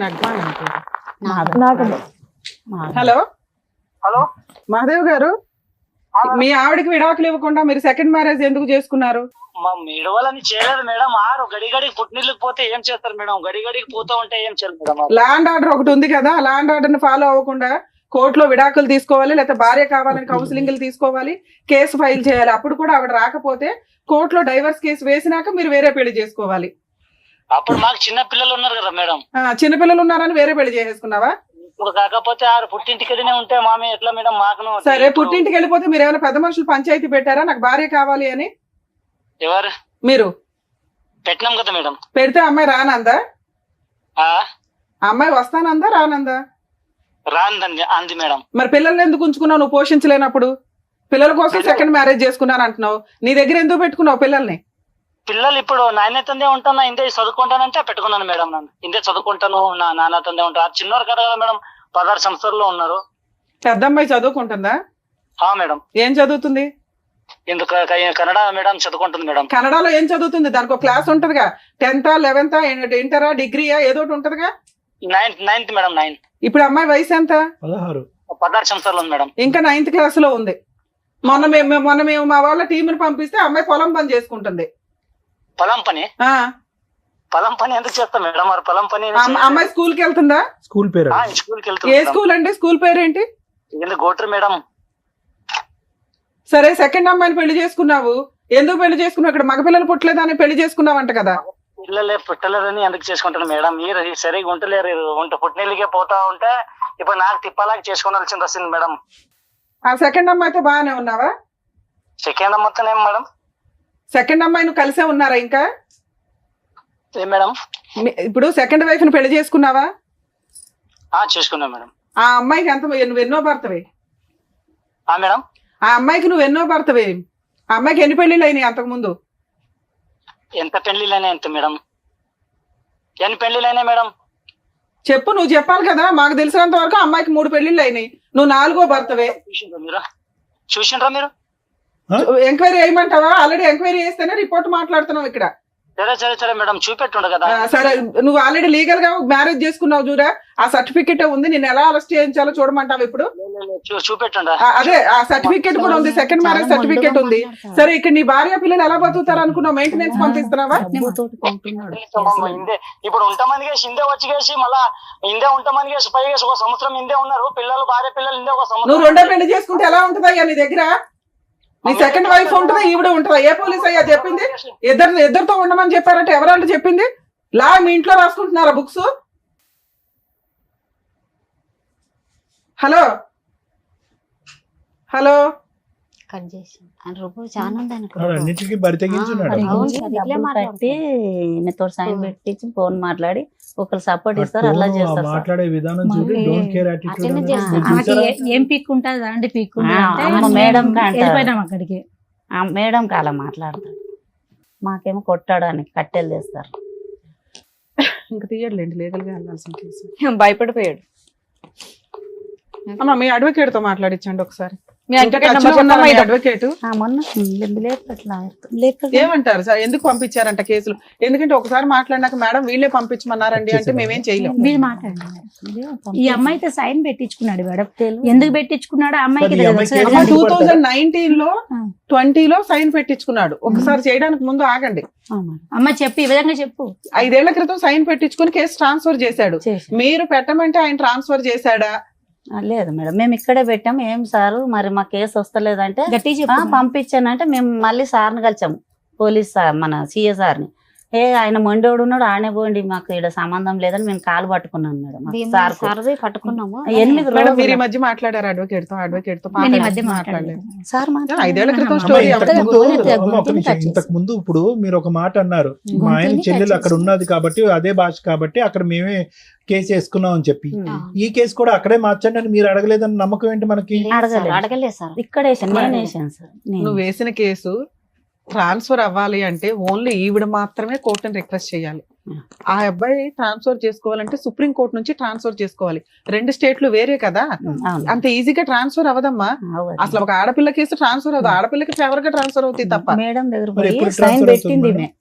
నగ్మా అనుకుంటా. నాగమ్మ. హలో, హలో మహాదేవ్ గారు, మీ ఆవిడకి విడాకులు ఇవ్వకుండా మీరు సెకండ్ మ్యారేజ్ ఎందుకు చేసుకున్నారు? మా మీడవాలని చేయలేదు మేడం. ఆరు గడిగడికి పుట్టినీళ్ళకి పోతే ఏం చేస్తారు మేడం? గడిగడికి పోతా ఉంటే ఏం చేయాలి మేడం? ల్యాండ్ ఆర్డర్ ఒకటి ఉంది కదా, ల్యాండ్ ఆర్డర్ ని ఫాలో అవ్వకుండా కోర్టులో విడాకులు తీసుకోవాలి, లేకపోతే భార్య కావాలని కౌన్సిలింగ్లు తీసుకోవాలి, కేసు ఫైల్ చేయాలి. అప్పుడు కూడా ఆవిడ రాకపోతే కోర్టులో డైవర్స్ కేసు వేసినాక మీరు వేరే పెళ్లి చేసుకోవాలి. అప్పుడు మాకు చిన్న పిల్లలు ఉన్నారు కదా మేడం. చిన్నపిల్లలు ఉన్నారని వేరే పెళ్లి చేసేసుకున్నావా? ఇప్పుడు కాకపోతే ఆరు పుట్టింటికెళ్ళినే ఉంటే మామే ఎట్లా మేడం? మాకు సరే, పుట్టింటికి వెళ్ళిపోతే మీరు ఏమైనా పెద్ద మనుషులు పంచాయతీ పెట్టారా నాకు భార్య కావాలి అని? ఎవరు మీరు పెట్టినాం కదా మేడం. పెడితే అమ్మాయి రానందా? ఆ అమ్మాయి వస్తానందా రానందా? రాందండి అంది మేడం. మరి పిల్లల్ని ఎందుకు ఉంచుకున్నావు నువ్వు పోషించలేనప్పుడు? పిల్లల కోసం సెకండ్ మ్యారేజ్ చేసుకున్నాను అంటున్నావు, నీ దగ్గర ఎందుకు పెట్టుకున్నావు పిల్లల్ని? పిల్లలు ఇప్పుడు నాయనతందే ఉంటాను, ఇందే చదువుకుంటానంటే పెట్టుకున్నాను మేడం. నన్ను ఇందే చదువుకుంటాను, నా నాన్నతందే ఉంటాను. చిన్నవారు కదా మేడం, 16 సంవత్సరాల్లో ఉన్నారు. పెద్ద అమ్మాయి చదువుకుంటుందా? మేడం. ఏం చదువుతుంది? ఎందుకు కన్నడ మేడం చదువుకుంటుంది మేడం. కన్నడలో ఏం చదువుతుంది? దానికి ఒక క్లాస్ ఉంటదిగా, 10th 11th ఇంటరా డిగ్రీయా ఏదో ఒకటి ఉంటదిగా. 9th madam. 9. ఇప్పుడు అమ్మాయి వయసు ఎంత? 16 సంవత్సరాలు ఉంది మేడం. ఇంకా 9th క్లాస్ లో ఉంది. మొన్న మేము మా వాళ్ళ టీంని పంపిస్తే అమ్మాయి పొలం పని చేసుకుంటుంది. పొలం పని? పొలం పని ఎందుకు చేస్తాం మేడం? మరి పొలం పని అమ్మాయి స్కూల్ కి వెళ్తుందా? స్కూల్ పేరు స్కూల్కి ఏ వెళ్తుంది. స్కూల్ అండి? స్కూల్ పేరేంటి? ఎందుకు గోట్రు మేడం? సరే, సెకండ్ అమ్మాయిని పెళ్లి చేసుకున్నావు, ఎందుకు పెళ్లి చేసుకున్నావు? ఇక్కడ మగపిల్లలు పుట్టలేదని పెళ్లి చేసుకున్నావంట కదా. పిల్లలే పుట్టలేదని ఎందుకు చేసుకుంటాను మేడం? మీరు సరిగా ఉంటలేరు, పుట్టినీళ్ళకే పోతా ఉంటే ఇప్పుడు నాకు తిప్పలాగా చేసుకోవాల్సింది వస్తుంది మేడం. ఆ సెకండ్ అమ్మాయితో బాగానే ఉన్నావా? సెకండ్ మొత్తం ఏం మేడం? సెకండ్ అమ్మాయి నువ్వు కలిసే ఉన్నారా ఇంకా? ఏం మేడం? ఇప్పుడు సెకండ్ వైఫ్ ని పెళ్లి చేసుకున్నావా? చేసుకున్నా మేడం. ఆ అమ్మాయికి ఎంత నువ్వు ఎన్నో భర్తవే? మేడం, ఆ అమ్మాయికి నువ్వు ఎన్నో భర్తవే? ఆ అమ్మాయికి ఎన్ని పెళ్లిళ్ళు అయినాయి అంతకు ముందు? ఎంత పెళ్లిళ్ళైనా ఎంత మేడం? ఎన్ని పెళ్లిళ్ళైనా మేడం? చెప్పు, నువ్వు చెప్పాలి కదా. మాకు తెలిసినంత వరకు అమ్మాయికి 3 పెళ్లిళ్ళు అయినాయి, నువ్వు 4గో భర్తవే. చూసిండ్రా మీరు? ఎంక్వైరీ వేయమంటావా? ఆల్రెడీ ఎంక్వైరీ చేస్తేనే రిపోర్ట్ మాట్లాడుతున్నావు ఇక్కడ. సరే మేడం, చూపెట్టుండ కదా. సరే, నువ్వు ఆల్రెడీ లీగల్ గా మ్యారేజ్ చేసుకున్నావు చూడా, ఆ సర్టిఫికెట్ ఉంది. నేను ఎలా అరెస్ట్ చేయించాలో చూడమంటావు ఇప్పుడు? చూపెట్టుండ. అదే, ఆ సర్టిఫికెట్ కూడా ఉంది, సెకండ్ మ్యారేజ్ సర్టిఫికెట్ ఉంది. సరే, ఇక్కడ నీ భార్య పిల్లలు ఎలా బతుకుతారు అనుకున్నావు? మెయింటెనెన్స్ పంపిస్తున్నావా? ఇప్పుడు ఉంటామని కేసి ఇందే వచ్చి కేసి మళ్ళా ఇందే ఉంటామని కేసి పై కేసి 1 సంవత్సరం ఇందే ఉన్నారు పిల్లలు, భార్య పిల్లలు ఇందే 1 సంవత్సరం. నువ్వు 2వ పెళ్లి చేసుకుంటే ఎలా ఉంటుందయ్యా నీ దగ్గర? నీ సెకండ్ వైఫ్ ఉంటుందా, ఈవిడ ఉంటుందా? ఏ పోలీస్ అయ్యా చెప్పింది? ఇద్దరితో ఉండమని చెప్పారంటే ఎవరంటే చెప్పింది? లా మీ ఇంట్లో రాసుకుంటున్నారా బుక్స్? హలో హలో కట్ చేసి చాలా ఉందని అన్నిటికీ బరి తెగించున్నాడు. ఈయనతో సైన్ పెట్టించి ఫోన్ మాట్లాడి ఒకరు సపోర్ట్ ఇస్తారు, అట్లా చేస్తారు సార్. మాట్లాడే విధానం చూసి డోంట్ కేర్ అటెండ్ చేస్తారు. ఆమెకి ఏం పీక్ ఉంటుంది అండి? పీక్ మేడం వెళ్ళిపోయినాం అక్కడికి. మేడం అలా మాట్లాడతారు, మాకేమో కొట్టాడు అని కట్టెలు తెస్తారు. ఇంకా తీయట్లేండి, లీగల్ గా వెళ్ళాల్సిన కేసు. భయపడిపోయాడు. అమ్మా, మీ అడ్వకేట్ తో మాట్లాడించండి ఒకసారి. మీ advocate number చెప్పమ్మా. అడ్వకేట్ మొన్న ఏమంటారు సార్? ఎందుకు పంపించారంట కేసులు? ఎందుకంటే ఒకసారి మాట్లాడినాక మేడం వీళ్ళే పంపించమన్నారండి అంటే మేమేం చేయలేము. మీరు మాట్లాడండి. ఈ అమ్మాయితో సైన్ పెట్టించుకున్నాడు మేడం. ఎందుకు పెట్టించుకున్నాడు? ఆ అమ్మాయికి అది అమ్మాయికి తెలుసు. ఏం 2019లో 20లో సైన్ పెట్టించుకున్నాడు. ఒకసారి చేయడానికి ముందు ఆగండి. అమ్మ చెప్పు, ఈ విధంగా చెప్పు. 5 ఏళ్ల క్రితం సైన్ పెట్టించుకుని కేసు ట్రాన్స్ఫర్ చేశాడు. మీరు పెట్టమంటే ఆయన ట్రాన్స్ఫర్ చేశాడా? లేదు మేడం, మేము ఇక్కడే పెట్టాము. ఏం సారు మరి మా కేసు వస్తలేదంటే గట్టిగా చెప్పు. పంపించానంటే మేము మళ్ళీ సార్ని కలిసాము, పోలీస్ సార్, మన సిఏ సార్ని. ఆయన మొండోడు ఉన్నాడు, ఆనే పోండి, మాకు ఇక్కడ సంబంధం లేదని మేము కాలు పట్టుకున్నాను మేడం. సర్వే పట్టుకున్నాము. 8 మేడం, రోజులు మీరు ఈ మధ్య మాట్లాడారు అడ్వకేట్ తో? నేను ఈ మధ్య మాట్లాడలేదు. సార్ 5 ఏళ్ల క్రితం స్టోరీ. ఇంతకు ముందు ఇప్పుడు మీరు ఒక మాట అన్నారు, మా ఆయన చెల్లెలు అక్కడ ఉన్నది కాబట్టి అదే భాష కాబట్టి అక్కడ మేమే కేసు వేసుకున్నాం అని చెప్పి, ఈ కేసు కూడా అక్కడే మార్చండి అని మీరు అడగలేదని నమ్మకం ఏంటి మనకి? అడగలేదు సార్. ఇక్కడ వేసాను, నేను వేసాను సార్. నువ్వు వేసిన కేసు ట్రాన్స్ఫర్ అవ్వాలి అంటే ఓన్లీ ఈవిడ మాత్రమే కోర్టుని రిక్వెస్ట్ చేయాలి. ఆ అబ్బాయి ట్రాన్స్ఫర్ చేసుకోవాలంటే సుప్రీం కోర్టు నుంచి ట్రాన్స్ఫర్ చేసుకోవాలి. 2 స్టేట్లు వేరే కదా, అంత ఈజీగా ట్రాన్స్ఫర్ అవ్వదమ్మా. అసలు ఒక ఆడపిల్ల కేసు ట్రాన్స్ఫర్ అవ్వదు, ఆడపిల్లకి ఫేవర్ గా ట్రాన్స్ఫర్ అవుతుంది తప్ప. మేడం దగ్గర పోయి సైన్ పెట్టింది,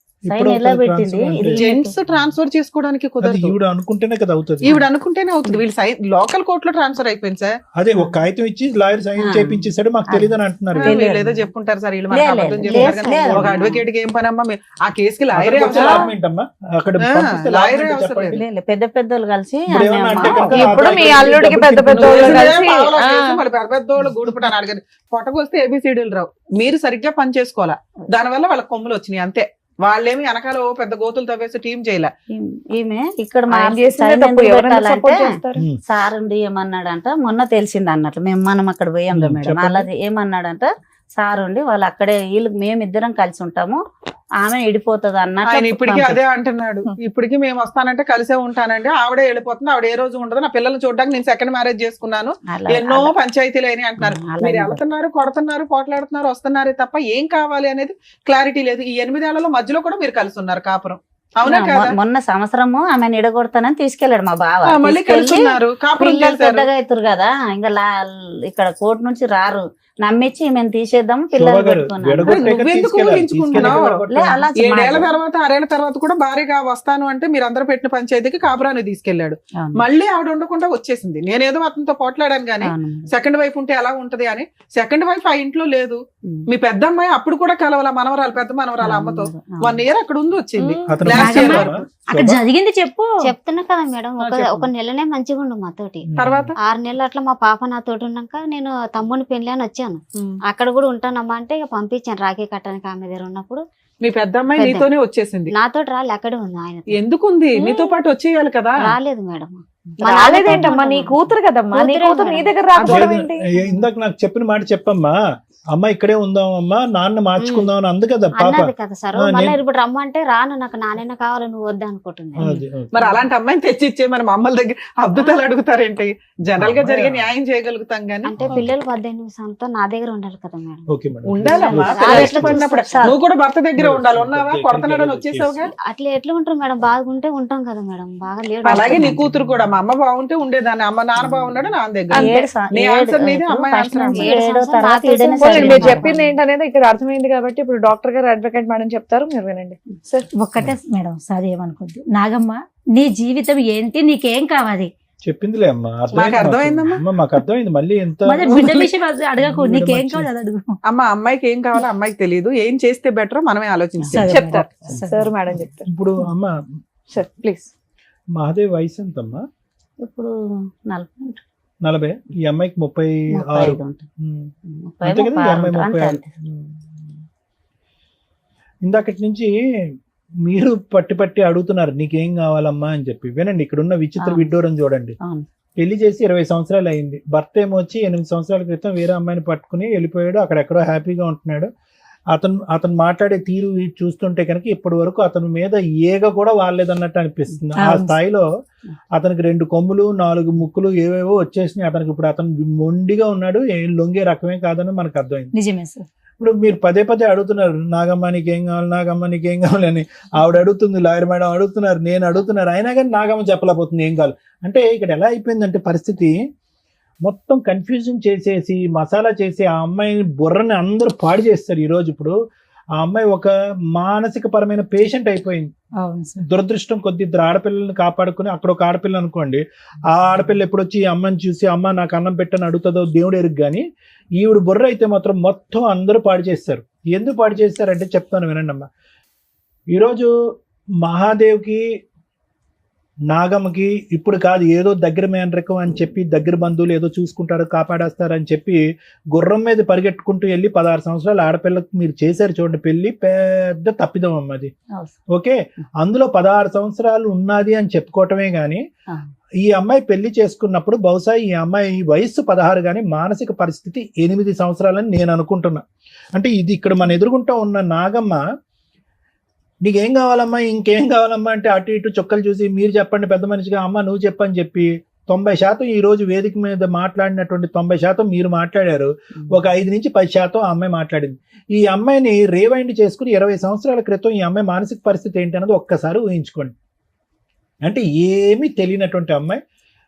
సైన్ ఎలా పెట్టింది ఇది జెంట్స్ ట్రాన్స్ఫర్ చేసుకోవడానికి అది కుదరదు. ఈవిడ అనుకుంటేనే కదా అవుతుంది. ఈవిడ అనుకుంటేనే అవుతుంది. వీళ్ళు సైన్ లోకల్ కోర్టులో ట్రాన్స్ఫర్ అయిపోయింది సార్. అదే ఒక కాగితం ఇచ్చి లాయర్ సైన్ చేపించేసాడు, మాకు తెలియదు అని అంటున్నారు. వీళ్ళు ఏదో చెప్పుకుంటారు సార్, వీళ్ళు లేదు, మనకు అబద్ధం లేదు, చెప్తారు లేదు, కానీ లేదు. ఒక అడ్వకేట్ కి ఏం పని అమ్మా? ఆ కేసుకి లాయరే అక్కడికి వచ్చే అవసరం. లాభం ఏంటమ్మా? అక్కడ పంపిస్తే లాభం లాయరే ఏంటో అవసరం చెప్పండి. లేదు, పెద్ద పెద్దోళ్ళు కలిసి ఇప్పుడు ఏమన్నా అంటే అమ్మ, కనుక ఇప్పుడు మీ ఆ అల్లుడికి డబ్బులు పెద్ద పెద్ద నువ్వు వాళ్ళు వేసిన కలిసి, పావలా ఆ. కేసు మరి పెద్దోళ్ళు గూడుపుటాను అడిగారు. పొట్టకొస్తే ఏబిసిడీలు రావు. మీరు సరిగ్గా పని చేసుకోవాలా, దానివల్ల వాళ్ళ కొమ్ములు వచ్చినాయి అంతే. వాళ్ళేమి వెనకాల ఓ పెద్ద గోతులు తవ్వేసి టీం చేయలే. ఈమె ఇక్కడ ఆయన మార్చి చేసిందే సైన్ తప్పు, ఎందుకు ఎవరైనా పెట్టాలంటే సపోర్ట్ చేస్తారు. ఉమ్. సార్ ఉండి ఏమన్నాడంట, మొన్న తెలిసింది అన్నట్లు మనం అక్కడ పోయాంగా మేడం. చెప్పండి. అలాది ఏమన్నాడంట, సార్ ఉండి వాళ్ళు అక్కడే వీళ్ళు మేమిద్దరం కలిసి ఉంటాము, ఆమె ఇడిపోతుంది ఆయన అన్నట్లు ఇప్పటికీ అదే అంటున్నాడు. ఇప్పటికీ మేము వస్తానంటే కలిసే ఉంటానండి, ఆవిడే వెళ్ళిపోతుంది, ఆవిడ ఏ రోజు ఉండదు, నా పిల్లల్ని చూడడానికి నేను సెకండ్ మ్యారేజ్ చేసుకున్నాను, ఎన్నో పంచాయతీలు అయినాయి అంటున్నారు. మీరు వెళ్తున్నారు, కొడుతున్నారు, పోట్లాడుతున్నారు, వస్తున్నారే తప్ప ఏం కావాలి అనేది క్లారిటీ లేదు. ఈ 8 ఏళ్లలో మధ్యలో కూడా మీరు కలిసి ఉన్నారు కాపురం, అవునా కదా? మొన్న సంవత్సరము ఆమెను ఇడగొడతానని తీసుకెళ్లాడు మా బావ. మళ్ళీ కలిసి తీసుకెళ్ళి ఉన్నారు, కాపురం పిల్లలు చేశారు. పెద్దగా అవుతారు కదా, ఇంకా ఇక్కడ కోర్టు నుంచి రారు, నమ్మించి మేము తీసేద్దాం శోభా పిల్లలు గారు, పెట్టుకున్నాను. ఎడగొట్టాక నువ్వెందుకు తీసుకెళ్ళాలి. ఊహించుకుంటున్నావు? తీసుకెళ్ళి లే, అలా 7 ఏళ్ల మాట. తర్వాత 6 ఏళ్ల తర్వాత కూడా భారీగా వస్తాను అంటే మీరు అందరూ పెట్టిన పంచాయతీకి కాపురాన్ని తీసుకెళ్లాడు. అవును. మళ్ళీ ఆవిడ ఉండకుండా వచ్చేసింది. నేనేదో అతనితో పోట్లాడాను కానీ అవును. సెకండ్ వైఫ్ ఉంటే ఎలా ఉంటది అని. సెకండ్ వైఫ్ ఆ ఇంట్లో లేదు. ఉమ్. మీ పెద్ద అమ్మాయి అప్పుడు కూడా కలవాల, మనవరాలు, పెద్ద మనవరాలు అమ్మతో అవును. 1 ఇయర్ అక్కడ ఉంది, వచ్చింది. అతను Last year తీసుకెళ్ళారా? వరకు. అక్కడ జరిగింది చెప్పు. చెప్తున్నా కదా మేడం, చెప్పండి. ఒక నెలనే మంచిగా ఉండు మాతోటి. తర్వాత 6 నెలలు అట్లా మా పాప నాతోటి ఉన్నాక నేను తమ్ముని పెళ్లి అని వచ్చాను. అక్కడ కూడా ఉంటానమ్మా అంటే ఇక పంపించాను రాఖీ కట్టడానికి ఆమె దగ్గర ఉన్నప్పుడు. మీ పెద్ద అమ్మాయి పెద్ద. నీతోనే వచ్చేసింది. నాతోటి రాలే, అక్కడే ఉంది ఆయన. ఎందుకుంది? నీతో పాటు వచ్చేయాలి కదా. రాలేదు మేడం. రాలేదేంటమ్మా, నీ కూతురు కదమ్మా, నీ కూతురే కూతురు నీ మేడం. దగ్గర రాకపోవడం ఏంటి? ఇందాక నాకు చెప్పిన మాట చెప్పమ్మా, అమ్మ ఇక్కడే ఉందాం అమ్మా, నాన్న మార్చుకుందాం అని అందు కదా పాప. అన్నది కదా సార్. ఆ, మళ్ళీ నేను- ఇప్పుడు రమ్మంటే రాను, నాకు నాన్న కావాలి, నువ్వు వద్దా అనుకుంటుంది. అది, అది. మరి అలాంటి అమ్మాయిని తెచ్చి ఇచ్చే మరి మమ్మల్ని దగ్గర అద్భుతాలు అడుగుతారేంటి? జనరల్ గా జరిగే న్యాయం చేయగలుగుతాం గానీ అంటే పిల్లలు 18 సంవత్సరాలతో నా దగ్గర ఉండాలి కదా మేడం. Okay madam. ఉండాలమ్మా. ఆ, పిల్లలు ఎట్లా ఇష్టపడినప్పుడు చూస్తారు? నువ్వు కూడా భర్త దగ్గర ఉండాలి. ఉన్నావా? ఎక్కడికి కొడతనాడని వెళ్ళదు, వచ్చేసావుగా. అట్లా ఎట్లా ఉంటారు మేడం? బాగుంటే ఉంటాం కదా మేడం, బాగా లేడు. అలాగే నీ కూతురు కూడా మా అమ్మ బాగుంటే ఉండేదాన్ని, అమ్మ నాన్న బాగున్నాడు నాన్న దగ్గర. నీ ఆన్సర్ నీది, అమ్మాయి ఆన్సర్ నాది. 7వ తరగతి ఏడు ఈడనే సంవత్సరాలు మీరు చదివింది. చెప్పింది ఏంటనేది ఇక్కడ అర్థమైంది కాబట్టి ఇప్పుడు డాక్టర్ గారు, అడ్వకేట్ మేడం చెప్తారు, మీరు వినండి సార్. ఒక్కటే మేడం, సార్ ఏమనుకోద్దు. నాగమ్మ, నీ జీవితం ఏంటి, నీకేం కావాలి? చెప్పిందిలే అమ్మా, నాకు అర్థమైందమ్మా. అమ్మ, మాకు అర్థమైంది. మళ్ళీ ఎంత మరి బిడ్డ విషయం అది అడగకు, నీకేం కావాలి అది అడుగు. అమ్మ అమ్మాయికి ఏం కావాలో అమ్మాయికి తెలియదు. ఏం చేస్తే బెటర్ మనమే ఆలోచించాలి. సరే చెప్తారు మేడం. సార్, మేడం చెప్తారు ఇప్పుడు అమ్మ సార్, ప్లీజ్. మహాదేవ్ వయసు ఎంతమ్మా? ఇప్పుడు 40 40. ఈ అమ్మాయికి 36. 35 ఉంటుంది. ఉమ్. 30, అంతే కదా, ఈ 36 అమ్మాయి ఉంటుంది. 36. అంతే. ఉమ్. ఇందాకటి నుంచి మీరు పట్టి పట్టి అడుగుతున్నారు నీకేం కావాలమ్మా అని చెప్పి. వినండి, ఇక్కడ ఉన్న విచిత్ర అవును. విడ్డూరం చూడండి. అవును. పెళ్లి చేసి 20 సంవత్సరాలు అయింది. భర్త ఏమో వచ్చి 8 సంవత్సరాల క్రితం వేరే అమ్మాయిని పట్టుకుని వెళ్ళిపోయాడు, అక్కడెక్కడో హ్యాపీగా ఉంటున్నాడు. అతను మాట్లాడే తీరు చూస్తుంటే కనుక ఇప్పటి వరకు అతని మీద ఏగ కూడా వాలేదన్నట్టు అనిపిస్తుంది. ఆ అవును. స్థాయిలో అతనికి 2 కొమ్ములు 4 ముక్కులు ఏవేవో వచ్చేసినాయి. అతనికి ఇప్పుడు అతను మొండిగా ఉన్నాడు, ఏం లొంగే రకమే కాదని మనకు అర్థమైంది. నిజమే సార్. ఇప్పుడు మీరు పదే పదే అడుగుతున్నారు నాగమ్మ నీకేం కావాలి, నాగమ్మ నీకేం కావాలని. ఆవిడ అడుగుతుంది, లాయర్ మేడం అడుగుతున్నారు, నేను అడుగుతున్నారు, అయినా కానీ నాగమ్మ చెప్పలేకపోతుంది ఏం కావాలి. అంటే ఇక్కడ ఎలా అయిపోయిందంటే పరిస్థితి మొత్తం కన్ఫ్యూజన్ చేసేసి మసాలా చేసి ఆ అమ్మాయిని బుర్రని అందరూ పాడు చేస్తారు ఈరోజు. ఇప్పుడు ఆ అమ్మాయి ఒక మానసిక పరమైన పేషెంట్ అయిపోయింది. అవును సార్. దురదృష్టం కొద్ది 2 ఆడపిల్లల్ని కాపాడుకుని, అక్కడ ఒక ఆడపిల్ల అనుకోండి, ఆ ఆడపిల్ల ఎప్పుడు వచ్చి ఈ అమ్మని చూసి అమ్మ నాకు అన్నం పెట్టని అడుగుతుందో దేవుడు ఎరుగు. కానీ ఈవిడ బుర్ర అయితే మాత్రం మొత్తం అందరూ పాడు చేస్తారు. ఎందుకు పాడు చేస్తారంటే చెప్తాను వినండి అమ్మ. ఈరోజు మహాదేవ్కి నాగమ్మకి ఇప్పుడు కాదు, ఏదో దగ్గర మేనరకం అని చెప్పి దగ్గర బంధువులు ఏదో చూసుకుంటారు కాపాడేస్తారు అని చెప్పి గుర్రం మీద పరిగెట్టుకుంటూ వెళ్ళి 16 సంవత్సరాల ఆడపిల్లకు మీరు చేశారు చూడండి పెళ్లి, పెద్ద తప్పిదం అమ్మ అది. ఓకే, అందులో 16 సంవత్సరాలు ఉన్నది అని చెప్పుకోవటమే గాని ఈ అమ్మాయి పెళ్లి చేసుకున్నప్పుడు బహుశా ఈ అమ్మాయి వయస్సు 16 కానీ మానసిక పరిస్థితి 8 సంవత్సరాలని నేను అనుకుంటున్నా. అంటే ఇది ఇక్కడ మన ఎదురుగుంటా ఉన్న నాగమ్మ నీకేం కావాలమ్మా, ఇంకేం కావాలమ్మా అంటే అటు ఇటు చొక్కలు చూసి మీరు చెప్పండి పెద్ద మనిషిగా, అమ్మ నువ్వు చెప్పని చెప్పి 90% ఈ రోజు వేదిక మీద మాట్లాడినటువంటి 90% మీరు మాట్లాడారు. ఒక 5 నుంచి 10% ఆ అమ్మాయి మాట్లాడింది. ఈ అమ్మాయిని రీవైండ్ చేసుకుని 20 సంవత్సరాల క్రితం ఈ అమ్మాయి మానసిక పరిస్థితి ఏంటి అన్నది ఒక్కసారి ఊహించుకోండి. అంటే ఏమీ తెలియనటువంటి అమ్మాయి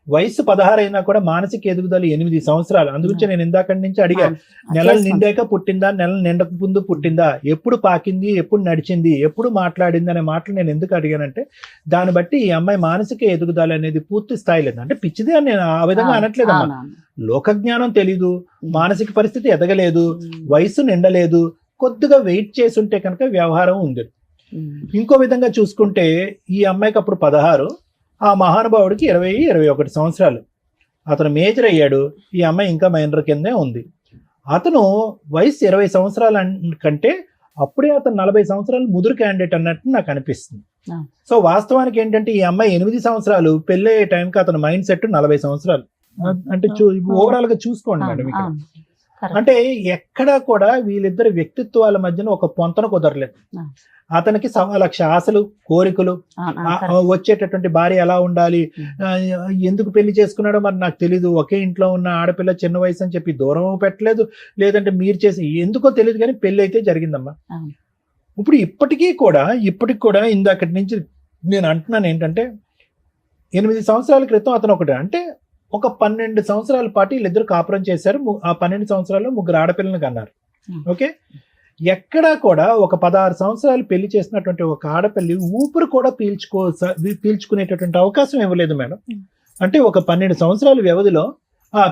వయసు 16 అయినా కూడా మానసిక ఎదుగుదల 8 సంవత్సరాలు. అందుగురించి నేను ఇందాక నుంచి అడిగా, నెలలు నిండాక పుట్టిందా, నెలలు నిండక ముందు పుట్టిందా, ఎప్పుడు పాకింది, ఎప్పుడు నడిచింది, ఎప్పుడు మాట్లాడింది అనే మాటలు నేను ఎందుకు అడిగానంటే, దాన్ని బట్టి ఈ అమ్మాయి మానసిక ఎదుగుదల అనేది పూర్తి స్థాయి లేదు. అంటే పిచ్చిదే అని నేను ఆ విధంగా అనట్లేదమ్మా. లోకజ్ఞానం తెలీదు, మానసిక పరిస్థితి ఎదగలేదు, వయసు నిండలేదు, కొద్దిగా వెయిట్ చేసి ఉంటే కనుక వ్యవహారం ఉంది. ఇంకో విధంగా చూసుకుంటే ఈ అమ్మాయికి అప్పుడు 16, ఆ మహానుభావుడికి 20-21 సంవత్సరాలు. అతను మేజర్ అయ్యాడు, ఈ అమ్మాయి ఇంకా మైనర్ కిందే ఉంది. అతను వయసు 20 సంవత్సరాల కంటే అప్పుడే అతను 40 సంవత్సరాలు ముదురు క్యాండిడేట్ అన్నట్టు నాకు అనిపిస్తుంది. సో వాస్తవానికి ఏంటంటే ఈ అమ్మాయి 8 సంవత్సరాలు, పెళ్ళి అయ్యే టైంకి అతను మైండ్ సెట్ 40 సంవత్సరాలు. అంటే ఓవరాల్ గా చూసుకోండి మేడం ఇక్కడ. అంటే ఎక్కడా కూడా వీళ్ళిద్దరి వ్యక్తిత్వాల మధ్యన ఒక పొంతన కుదరలేదు. అతనికి 1,00,000 ఆశలు, కోరికలు, వచ్చేటటువంటి భార్య ఎలా ఉండాలి, ఎందుకు పెళ్లి చేసుకున్నాడో మరి నాకు తెలీదు. ఒకే ఇంట్లో ఉన్న ఆడపిల్ల చిన్న వయసు అని చెప్పి దూరం పెట్టలేదు, లేదంటే మీరు చేసి ఎందుకో తెలియదు, కానీ పెళ్లి అయితే జరిగిందమ్మా. ఇప్పుడు ఇప్పటికీ కూడా ఇందాకటి నుంచి నేను అంటున్నాను ఏంటంటే, 8 సంవత్సరాల క్రితం అతను ఒకటి, అంటే ఒక 12 సంవత్సరాల పాటు వీళ్ళిద్దరు కాపురం చేశారు. ఆ 12 సంవత్సరాల్లో 3 ఆడపిల్లలను కన్నారు. ఓకే, ఎక్కడా కూడా ఒక 16 సంవత్సరాలు పెళ్లి చేసినటువంటి ఒక ఆడపిల్లి ఊపిరి కూడా పీల్చుకునేటటువంటి అవకాశం ఇవ్వలేదు మేడం. అంటే ఒక 12 సంవత్సరాల వ్యవధిలో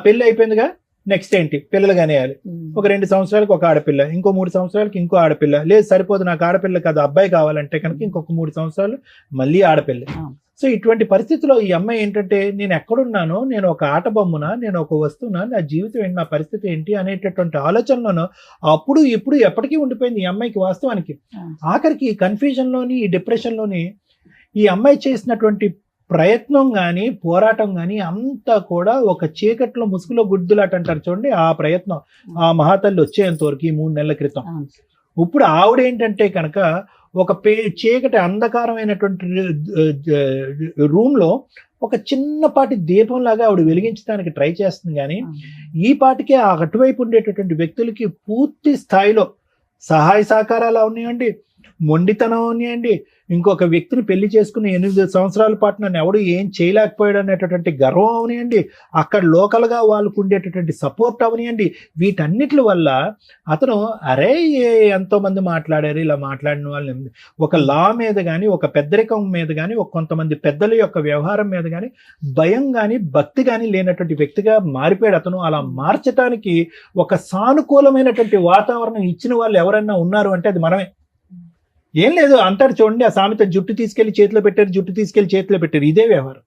పెళ్లి అయిపోయిందిగా, నెక్స్ట్ ఏంటి, పిల్లలు కానియాలి. ఒక 2 సంవత్సరాలకు ఒక ఆడపిల్ల, ఇంకో 3 సంవత్సరాలకి ఇంకో ఆడపిల్ల, లేదు సరిపోదు నాకు ఆడపిల్ల కాదు అబ్బాయి కావాలంటే కనుక ఇంకొక 3 సంవత్సరాలు మళ్ళీ ఆడపిల్ల. సో ఇటువంటి పరిస్థితిలో ఈ అమ్మాయి ఏంటంటే, నేను ఎక్కడున్నానో, నేను ఒక ఆట బొమ్మనా, నేను ఒక వస్తువునా, నా జీవితం ఏంటి, నా పరిస్థితి ఏంటి అనేటటువంటి ఆలోచనలోనూ అప్పుడు ఇప్పుడు ఎప్పటికీ ఉండిపోయింది ఈ అమ్మాయికి. వాస్తవానికి ఆఖరికి ఈ కన్ఫ్యూజన్లోని, ఈ డిప్రెషన్లోని ఈ అమ్మాయి చేసినటువంటి ప్రయత్నం కానీ, పోరాటం కానీ అంతా కూడా ఒక చీకట్లో ముసుగులో గుడ్డులాట అంటారు చూడండి, ఆ ప్రయత్నం ఆ మహాతల్లి వచ్చేంత వరకు 3 నెలల క్రితం. ఇప్పుడు ఆవిడ ఏంటంటే కనుక ఒక చీకటి అంధకారమైనటువంటి రూమ్ లో ఒక చిన్నపాటి దీపం లాగా ఆవిడ వెలిగించడానికి ట్రై చేస్తుంది. కానీ ఈ పాటికే ఆ అటువైపు ఉండేటటువంటి వ్యక్తులకి పూర్తి స్థాయిలో సహాయ సహకారాలు అవనివ్వండి, మొండితనం అవనివ్వండి, ఇంకొక వ్యక్తిని పెళ్లి చేసుకుని 8 సంవత్సరాల పాటు నన్ను ఎవడు ఏం చేయలేకపోయాడు అనేటటువంటి గర్వం అవనివ్వండి, అక్కడ లోకల్గా వాళ్ళకు ఉండేటటువంటి సపోర్ట్ అవనివ్వండి, వీటన్నిటి వల్ల అతను అరే ఎంతో మంది మాట్లాడారు, ఇలా మాట్లాడిన వాళ్ళని ఒక లా మీద కానీ, ఒక పెద్దరికం మీద కానీ, ఒక కొంతమంది పెద్దల యొక్క వ్యవహారం మీద కానీ భయం కానీ భక్తి కానీ లేనటువంటి వ్యక్తిగా మారిపోయాడు అతను. అలా మార్చడానికి ఒక సానుకూలమైనటువంటి వాతావరణం ఇచ్చిన వాళ్ళు ఎవరైనా ఉన్నారు అంటే అది మనమే. ఏం లేదు అంటారు చూడండి, ఆ సామెత, జుట్టు తీసుకెళ్లి చేతిలో పెట్టారు, జుట్టు తీసుకెళ్లి చేతిలో పెట్టారు. ఇదే వ్యవహారం.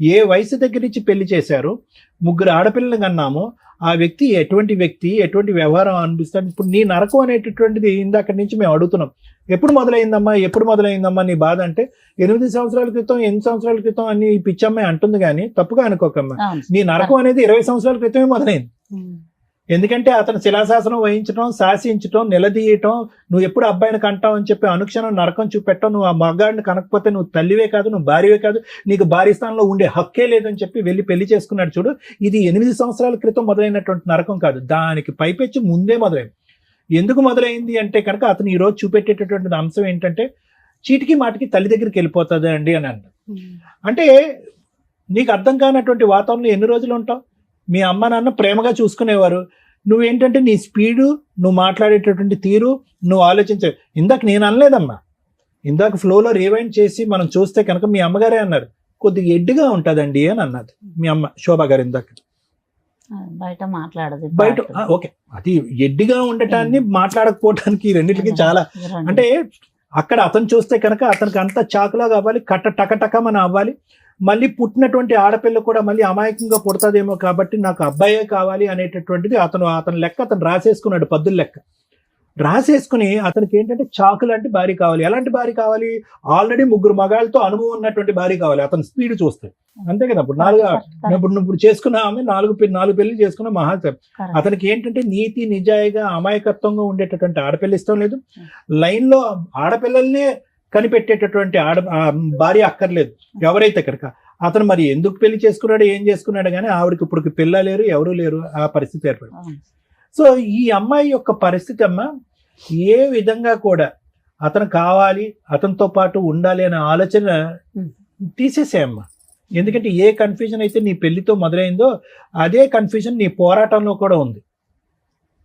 ఏ వయసు దగ్గర నుంచి పెళ్లి చేశారు, 3 ఆడపిల్లలు కన్నాము, ఆ వ్యక్తి ఎటువంటి వ్యవహారం అనిపిస్తాడు. ఇప్పుడు నీ నరకం అనేటటువంటిది ఇందాక నుంచి మేము అడుగుతున్నాం, ఎప్పుడు మొదలైందమ్మా నీ బాధ అంటే 8 సంవత్సరాల క్రితం, 8 సంవత్సరాల క్రితం అని పిచ్చమ్మాయి అంటుంది. కానీ తప్పుగా అనుకోకమ్మా, నీ నరకం అనేది 20 సంవత్సరాల క్రితమే మొదలైంది. ఎందుకంటే అతను శిలాశాసనం వహించడం, శాసించడం, నిలదీయటం, నువ్వు ఎప్పుడు అబ్బాయిని కంటావు అని చెప్పి అనుక్షణం నరకం చూపెట్టడం, నువ్వు ఆ మగాడిని కనకపోతే నువ్వు తల్లివే కాదు, నువ్వు భార్యవే కాదు, నీకు భార్య స్థానంలో ఉండే హక్కే లేదని చెప్పి వెళ్ళి పెళ్లి చేసుకున్నాడు చూడు. ఇది 8 సంవత్సరాల క్రితం మొదలైనటువంటి నరకం కాదు, దానికి పైపెచ్చి ముందే మొదలైంది. ఎందుకు మొదలైంది అంటే కనుక అతను ఈరోజు చూపెట్టేటటువంటి అంశం ఏంటంటే, చీటికి మాటికి తల్లి దగ్గరికి వెళ్ళిపోతుంది అండి అని అంట. అంటే నీకు అర్థం కానటువంటి వాతావరణంలో ఎన్ని రోజులు ఉంటావు? మీ అమ్మ నాన్న ప్రేమగా చూసుకునేవారు, నువ్వేంటంటే నీ స్పీడు, నువ్వు మాట్లాడేటటువంటి తీరు, నువ్వు ఆలోచించే. ఇందాక నేను అనలేదమ్మా, ఇందాక ఫ్లోలో రివైండ్ చేసి మనం చూస్తే కనుక మీ అమ్మగారే అన్నారు, కొద్దిగా ఎడ్డుగా ఉంటుందండి అని అన్నది మీ అమ్మ శోభా గారు ఇందాక. బయట మాట్లాడదు, బయట ఓకే, అది ఎడ్డిగా ఉండటాన్ని మాట్లాడకపోవటానికి రెండింటికి చాలా, అంటే అక్కడ అతను చూస్తే కనుక అతనికి అంత చాకులాగా అవ్వాలి, టకటకమని అవ్వాలి. మళ్ళీ పుట్టినటువంటి ఆడపిల్ల కూడా మళ్ళీ అమాయకంగా పుడతాదేమో కాబట్టి నాకు అబ్బాయే కావాలి అనేటటువంటిది అతను లెక్క అతను రాసేసుకున్నాడు, పద్దుల లెక్క రాసేసుకుని అతనికి ఏంటంటే చాకు లాంటి భార్య కావాలి. ఎలాంటి భార్య కావాలి? ఆల్రెడీ 3 మగాళ్ళతో అనుభవం ఉన్నటువంటి భార్య కావాలి. అతను స్పీడ్ చూస్తే అంతే కదా. ఇప్పుడు చేసుకున్న ఆమె 4 పెళ్లి చేసుకున్న మహాసేపు. అతనికి ఏంటంటే నీతి నిజాయిగా అమాయకత్వంగా ఉండేటటువంటి ఆడపిల్ల ఇష్టం లేదు, లైన్ లో ఆడపిల్లల్నే కనిపెట్టేటటువంటి భార్య అక్కర్లేదు ఎవరైతే కనుక. అతను మరి ఎందుకు పెళ్లి చేసుకున్నాడు, ఏం చేసుకున్నాడు కానీ ఆవిడకి ఇప్పుడు పిల్ల లేరు, ఎవరు లేరు, ఆ పరిస్థితి ఏర్పడింది. సో ఈ అమ్మాయి యొక్క పరిస్థితి అమ్మ ఏ విధంగా కూడా అతను కావాలి, అతనితో పాటు ఉండాలి అనే ఆలోచన తీసేసేయమ్మా. ఎందుకంటే ఏ కన్ఫ్యూజన్ అయితే నీ పెళ్లితో మొదలైందో అదే కన్ఫ్యూజన్ నీ పోరాటంలో కూడా ఉంది.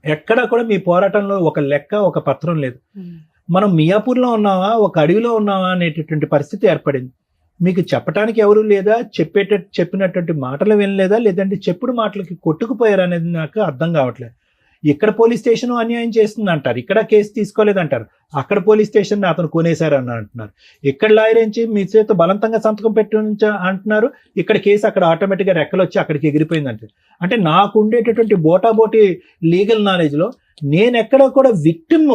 ఎక్కడా కూడా మీ పోరాటంలో ఒక లెక్క, ఒక పత్రం లేదు. మనం మియాపూర్లో ఉన్నావా, ఒక అడవిలో ఉన్నావా అనేటటువంటి పరిస్థితి ఏర్పడింది. మీకు చెప్పడానికి ఎవరు లేదా, చెప్పినటువంటి మాటలు వినలేదా, లేదంటే చెప్పుడు మాటలకి కొట్టుకుపోయారు అనేది నాకు అర్థం కావట్లేదు. ఇక్కడ పోలీస్ స్టేషన్ అన్యాయం చేస్తుంది అంటారు, ఇక్కడ కేసు తీసుకోలేదంటారు, అక్కడ పోలీస్ స్టేషన్ అతను కొనేశారని అంటున్నారు, ఇక్కడ లాయర్ ఏంచి మీ చేత బలవంతంగా సంతకం పెట్టి అంటున్నారు, ఇక్కడ కేసు అక్కడ ఆటోమేటిక్గా రెక్కలు వచ్చి అక్కడికి ఎగిరిపోయిందంటే. అంటే నాకు ఉండేటటువంటి బోటాబోటి లీగల్ నాలెడ్జ్లో నేను ఎక్కడ కూడా విక్టిమ్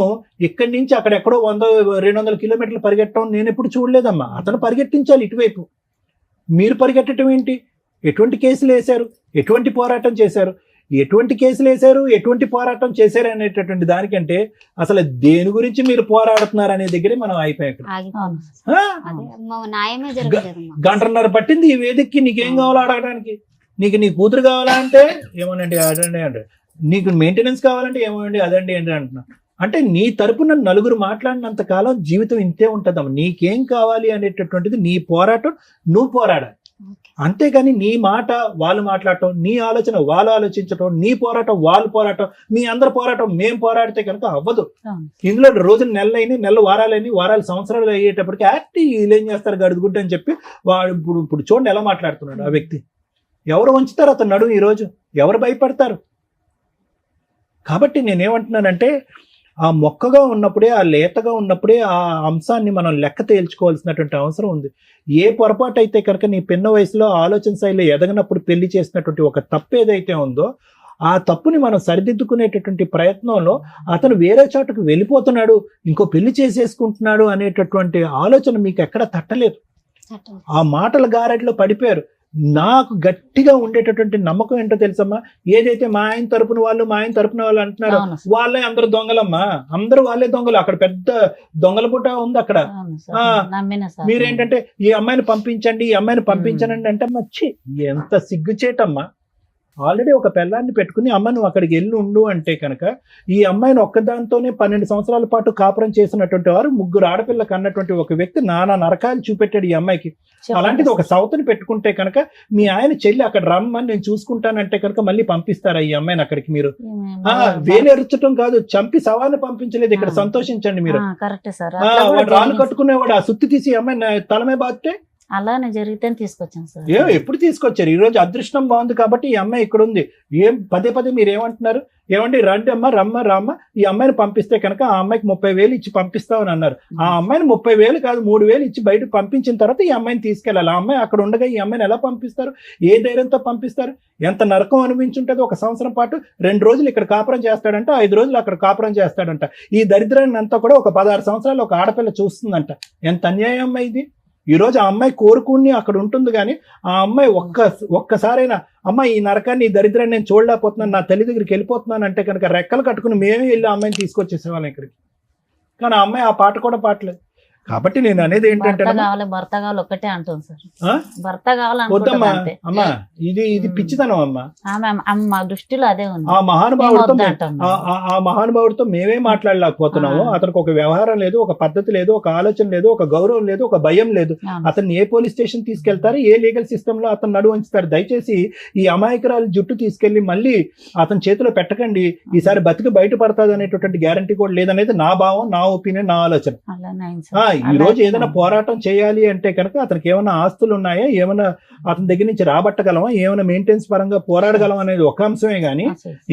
ఇక్కడి నుంచి అక్కడెక్కడో 100-200 కిలోమీటర్లు పరిగెట్టడం నేను ఎప్పుడు చూడలేదమ్మా. అతను పరిగెట్టించాలి ఇటువైపు, మీరు పరిగెట్టడం ఏంటి? ఎటువంటి కేసులు వేశారు, ఎటువంటి పోరాటం చేశారు, ఎటువంటి కేసులు వేశారు, ఎటువంటి పోరాటం చేశారు అనేటటువంటి దానికంటే అసలు దేని గురించి మీరు పోరాడుతున్నారు అనే దగ్గరే మనం అయిపోయాం. న్యాయమే జరగలేదు. గంటన్నర పట్టింది ఈ వేదికకి. నీకేం కావాలో అడగడానికి? నీకు నీ కూతురు కావాలా అంటే ఏమోనండి అదండి అంటే, నీకు మెయింటెనెన్స్ కావాలంటే ఏమోనండి అదండి ఏంటి అంటున్నా. అంటే నీ తరపున నలుగురు మాట్లాడినంత కాలం జీవితం ఇంతే ఉంటుందమ్మా. నీకేం కావాలి అనేటటువంటిది నీ పోరాటం నువ్వు పోరాడాలి, అంతేగాని నీ మాట వాళ్ళు మాట్లాడటం, నీ ఆలోచన వాళ్ళు ఆలోచించటం, నీ పోరాటం వాళ్ళు పోరాటం, మీ అందరి పోరాటం మేము పోరాడితే కనుక అవ్వదు. ఇందులో రోజులు నెలలైన, నెలలు వారాలని, వారాలు సంవత్సరాలు అయ్యేటప్పటికి వీళ్ళు ఏం చేస్తారు గడుగుడ్డు అని చెప్పి వాడు ఇప్పుడు చూడండి ఎలా మాట్లాడుతున్నాడు ఆ వ్యక్తి. ఎవరు ఉంచుతారు అతను నడుము ఈరోజు? ఎవరు భయపడతారు? కాబట్టి నేనేమంటున్నానంటే ఆ మొక్కగా ఉన్నప్పుడే, ఆ లేతగా ఉన్నప్పుడే ఆ అంశాన్ని మనం లెక్క తేల్చుకోవాల్సినటువంటి అవసరం ఉంది. ఏ పొరపాటు అయితే కనుక నీ పిన్న వయసులో ఆలోచన శైలిలో ఎదగనప్పుడు పెళ్లి చేసినటువంటి ఒక తప్పు ఏదైతే ఉందో ఆ తప్పుని మనం సరిదిద్దుకునేటటువంటి ప్రయత్నంలో అతను వేరే చోటుకు వెళ్ళిపోతున్నాడు, ఇంకో పెళ్లి చేసేసుకుంటున్నాడు అనేటటువంటి ఆలోచన మీకు ఎక్కడ తట్టలేదు. ఆ మాటల గారడిలో పడిపోయారు. నాకు గట్టిగా ఉండేటటువంటి నమ్మకం ఏంటో తెలుసమ్మా, ఏదైతే మా ఆయన తరపున వాళ్ళు అంటున్నారో వాళ్ళే అందరు దొంగలమ్మా, అందరూ వాళ్ళే దొంగలు. అక్కడ పెద్ద దొంగల పుట్ట ఉంది అక్కడ. మీరేంటంటే ఈ అమ్మాయిని పంపించండి, ఈ అమ్మాయిని పంపించండి అంటే మచ్చి ఎంత సిగ్గుచేటమ్మా. ఆల్రెడీ ఒక పిల్లాన్ని పెట్టుకుని అమ్మ నువ్వు అక్కడికి వెళ్ళి ఉండు అంటే కనుక ఈ అమ్మాయిని ఒక్కదాంతోనే 12 సంవత్సరాల పాటు కాపురం చేసినటువంటి వారు, 3 ఆడపిల్లలకు అన్నటువంటి ఒక వ్యక్తి నానా నరకాలు చూపెట్టాడు ఈ అమ్మాయికి. అలాంటిది ఒక సౌతని పెట్టుకుంటే కనుక మీ ఆయన చెల్లి అక్కడ రమ్మని నేను చూసుకుంటానంటే కనుక మళ్ళీ పంపిస్తారా ఈ అమ్మాయిని అక్కడికి? మీరు వేలెరుచటం కాదు, చంపి సవాన్ని పంపించలేదు. ఇక్కడ సంతోషించండి మీరు. వాడు రాళ్ళు కట్టుకునేవాడు ఆ సుత్తి తీసి ఈ అమ్మాయి తలమే బాస్తే అలానే జరిగితే తీసుకొచ్చాను సార్. ఎప్పుడు తీసుకొచ్చారు? ఈ రోజు అదృష్టం బాగుంది కాబట్టి ఈ అమ్మాయి ఇక్కడ ఉంది. పదే మీరు ఏమంటున్నారు? ఏమండి రండి అమ్మ, రమ్మ ఈ అమ్మాయిని పంపిస్తే కనుక ఆ అమ్మాయికి 30,000 ఇచ్చి పంపిస్తామని అన్నారు. ఆ అమ్మాయిని 30,000 కాదు 3,000 ఇచ్చి బయటకు పంపించిన తర్వాత ఈ అమ్మాయిని తీసుకెళ్ళాలి. ఆ అమ్మాయి అక్కడ ఉండగా ఈ అమ్మాయిని ఎలా పంపిస్తారు? ఏ ధైర్యంతో పంపిస్తారు? ఎంత నరకం అనిపించుంటుంది. 1 సంవత్సరం పాటు 2 రోజులు ఇక్కడ కాపురం చేస్తాడంట, 5 రోజులు అక్కడ కాపురం చేస్తాడంట. ఈ దరిద్రాన్ని అంతా కూడా ఒక 16 సంవత్సరాలు ఒక ఆడపిల్ల చూస్తుందంట. ఎంత అన్యాయం ఇది. ఈ రోజు ఆ అమ్మాయి కోరుకుని అక్కడ ఉంటుంది, కానీ ఆ అమ్మాయి ఒక్కసారైనా అమ్మ ఈ నరకాన్ని, ఈ దరిద్రాన్ని నేను చూడలేకపోతున్నాను, నా తల్లి దగ్గరికి వెళ్ళిపోతున్నాను అంటే కనుక రెక్కలు కట్టుకుని మేమే వెళ్ళి ఆ అమ్మాయిని తీసుకొచ్చేసేవాళ్ళం ఇక్కడికి. కానీ ఆ అమ్మాయి ఆ పాట కూడా పాడలేదు. కాబట్టి నేను అనేది ఏంటంటే భర్త కావాలి ఒక్కటే అంటుంది సార్. భర్త వద్దమ్మా అమ్మా, ఇది పిచ్చితనం అమ్మా. మా దృష్టిలో అదే ఉంది. ఆ మహానుభావుడితో మేమే మాట్లాడలేకపోతున్నాము. అతనికి ఒక వ్యవహారం లేదు, ఒక పద్ధతి లేదు, ఒక ఆలోచన లేదు, ఒక గౌరవం లేదు, ఒక భయం లేదు. అతన్ని ఏ పోలీస్ స్టేషన్ తీసుకెళ్తారు, ఏ లీగల్ సిస్టమ్ లో అతను నడువు ఉంచుతారు? దయచేసి ఈ అమాయకురాలు జుట్టు తీసుకెళ్లి మళ్ళీ అతని చేతిలో పెట్టకండి. ఈసారి బతికి బయటపడతాది అనేటటువంటి గ్యారంటీ కూడా లేదనేది నా భావం, నా ఒపీనియన్, నా ఆలోచన. ఈ రోజు ఏదైనా పోరాటం చేయాలి అంటే కనుక అతనికి ఏమైనా ఆస్తులు ఉన్నాయా, ఏమైనా అతని దగ్గర నుంచి రాబట్టగలమా, ఏమైనా మెయింటెనెన్స్ పరంగా పోరాడగలం అనేది ఒక అంశమే గానీ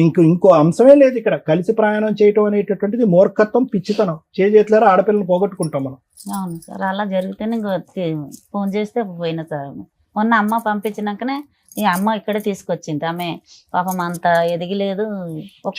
ఇంకో అంశమే లేదు ఇక్కడ. కలిసి ప్రయాణం చేయటం అనేటటువంటిది మూర్ఖత్వం, పిచ్చితనం. చేతులారా ఆడపిల్లని పోగొట్టుకుంటాం మనం. అవును సార్, అలా జరిగితేనే ఫోన్ చేస్తే పోయిన సార్. మొన్న అమ్మ పంపించినాకనే ఈ అమ్మ ఇక్కడే తీసుకొచ్చింది. ఆమె పాపం అంత ఎదిగిలేదు.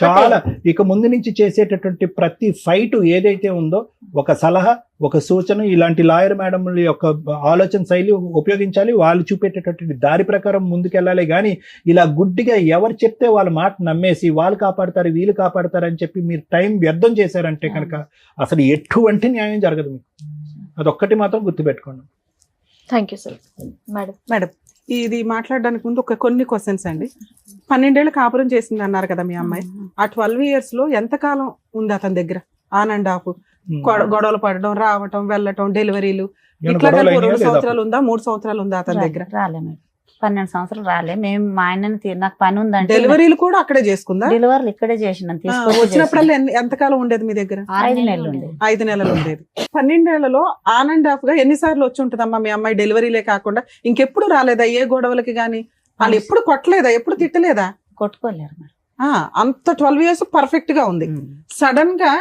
చాలా ఇక ముందు నుంచి చేసేటటువంటి ప్రతి ఫైట్ ఏదైతే ఉందో ఒక సలహా, ఒక సూచన, ఇలాంటి లాయర్ మేడంల యొక్క ఆలోచన శైలి ఉపయోగించాలి. వాళ్ళు చూపేటటువంటి దారి ప్రకారం ముందుకెళ్ళాలి. కానీ ఇలా గుడ్డిగా ఎవరు చెప్తే వాళ్ళ మాట నమ్మేసి వాళ్ళు కాపాడతారు, వీళ్ళు కాపాడతారు అని చెప్పి మీరు టైం వ్యర్థం చేశారంటే కనుక అసలు ఎటువంటి న్యాయం జరగదు మీకు. అదొక్కటి మాత్రం గుర్తుపెట్టుకోండి. Thank you sir. మేడం ఇది మాట్లాడడానికి ముందు కొన్ని క్వశ్చన్స్ అండి. 12 ఏళ్ళు కాపురం చేసింది అన్నారు కదా మీ అమ్మాయి. ఆ 12 years లో ఎంతకాలం ఉంది అతని దగ్గర? ఆన్ అండ్ ఆఫ్ గొడవలు పడడం, రావటం, వెళ్ళటం, డెలివరీలు ఏమైనా ఇట్లా గొడవలు కలిపి అయినాయా 2 లేదా? సంవత్సరాలు ఉందా 3 సంవత్సరాలు ఉందా అతని దగ్గర? రాలే మేడం, 12 సంవత్సరాలు రాలే. మేము మా ఆయనని నాకు పని ఉందంటే డెలివరీలు కూడా అక్కడే చేసుకుందా? డెలివరీలు ఇక్కడే చేసినాం. వచ్చినప్పుడల్లా ఎంతకాలం ఉండేది మీ దగ్గర? 5 నెలలు ఉండేది. 5 నెలలు ఉండేది. 12 ఏళ్లలో ఆన్ అండ్ ఆఫ్ గా ఎన్నిసార్లు వచ్చి ఉంటుందమ్మా మీ అమ్మాయి డెలివరీలే కాకుండా? ఇంకెప్పుడు రాలేదా ఏ గొడవలకి గానీ? వాళ్ళు ఎప్పుడు కొట్టలేదా, ఎప్పుడు తిట్టలేదా? కొట్టుకోలేరు మేడం. అంత 12 years పర్ఫెక్ట్ గా ఉంది. సడన్ గా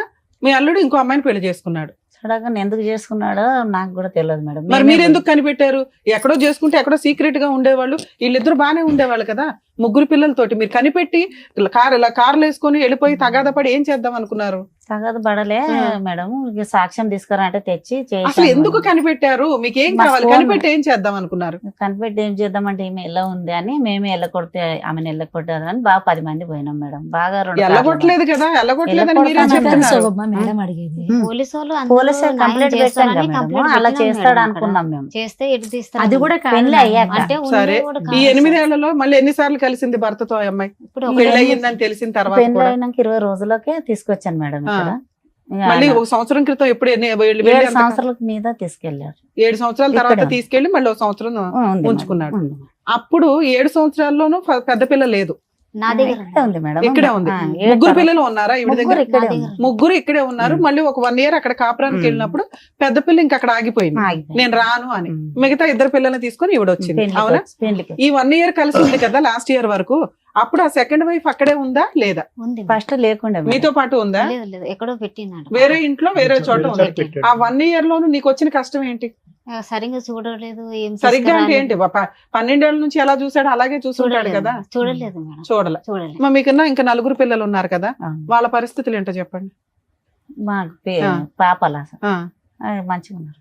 మీ అల్లుడు ఇంకో అమ్మాయిని పెళ్లి చేసుకున్నాడు. సడన్గా ఎందుకు చేసుకున్నాడో నాకు కూడా తెలియదు మేడం. మరి మీరు ఎందుకు కనిపెట్టారు? ఎక్కడో చేసుకుంటే ఎక్కడో సీక్రెట్ గా ఉండేవాళ్ళు, వీళ్ళిద్దరు బానే ఉండేవాళ్ళు కదా 3 పిల్లలతోటి. మీరు కనిపెట్టి కార్లు వేసుకొని వెళ్ళిపోయి తగాద పడి ఏం చేద్దాం అనుకున్నారు? తగదు పడలే మేడం. ఇక సాక్ష్యం తీసుకురా అంటే తెచ్చి అసలు ఎందుకు కనిపెట్టారు? మీకు ఏం కావాలి? కనిపెట్టి ఏం చేద్దాం అనుకున్నారు? కనిపెట్టి ఏం చేద్దామంటే ఈమె ఎలా ఉంది అని మేమే ఎల్లకొడితే ఆమెను ఎల్లకొట్టారు అని బాగా 10 మంది పోయినాం మేడం. బాగా ఎల్లగొట్టలేదు కదా, ఎల్లగొట్టలేదని మీరే చెప్తున్నారు. మేడం అడిగేది పోలీసు వాళ్ళు పోలీసు కంప్లైంట్ పెట్టాం కదా మేడం, అలా చేస్తాడు అనుకున్నాం మేము. చేస్తే ఎటు తీస్తారు? అది కూడా పెళ్లి అయ్యాక అంటే సరే, ఈ 8 ఏళ్లలో మళ్ళీ ఎన్నిసార్లు కలిసింది భర్తతో ఆ అమ్మాయి? ఇప్పుడు పెళ్లి అయ్యిందని తెలిసిన తర్వాత పెళ్లి కూడా అయినాక 20 రోజులకే తీసుకొచ్చాను మేడం ఇక్కడ. మళ్ళీ 1 సంవత్సరం క్రితం ఎప్పుడు 7 సంవత్సరాల మీద తీసుకెళ్లారు. 7 సంవత్సరాల తర్వాత ఇక్కడ. తీసుకెళ్లి మళ్ళీ 1 సంవత్సరం ఉంది ఉంచుకున్నాడు. మేడం. అప్పుడు 7 సంవత్సరాల్లోనూ పెద్ద పిల్ల లేదు, నా దగ్గర ఇక్కడే ఉంది మేడం. ఇక్కడే ఉంది. 3 పిల్లలు ఉన్నారా ఈవిడ దగ్గర? ఇక్కడే నా ఉంది. దగ్గర. 3 ఇక్కడే ఉన్నారు. మళ్ళీ ఒక 1 year అక్కడ కాపురానికి వెళ్ళినప్పుడు పెద్ద పిల్ల ఇంకా అక్కడ ఆగిపోయింది, ఆగిపోయింది. నేను రాను అని. మిగతా 2 పిల్లల్ని తీసుకొని ఈవిడ వచ్చింది. అవునా? పెళ్లికి ఈ 1 year కలిసి ఉంది కదా లాస్ట్ ఇయర్ వరకు. అప్పుడు ఆ సెకండ్ వైఫ్ అక్కడే ఉందా లేదా? ఉంది. ఫస్ట్ లేకుండా మేడం. మీతో పాటు ఉందా? లేదు లేదు, ఎక్కడో పెట్టినాడు. వేరే ఇంట్లో వేరే చోట ఉంది. పెట్టాడు. ఆ 1 year లోను నీకు వచ్చిన కష్టం ఏంటి? సరిగ్గా చూడలేదు. ఏం సరిగ్గా అంటే తీసుకురాలేదు. ఏంటి? 12 ఏళ్ల నుంచి ఎలా చూసాడు అలాగే చూసుంటాడు చూడలేదు కదా. చూడలేదు మేడం, చూడలే. చూడలేదు. మరి మీకన్నా ఇంకా 4 పిల్లలు ఉన్నారు కదా, ఆ. వాళ్ళ పరిస్థితులు ఏంటో చెప్పండి. మాకు ఆ. పాపలా ఆ, మంచిగా ఉన్నారు.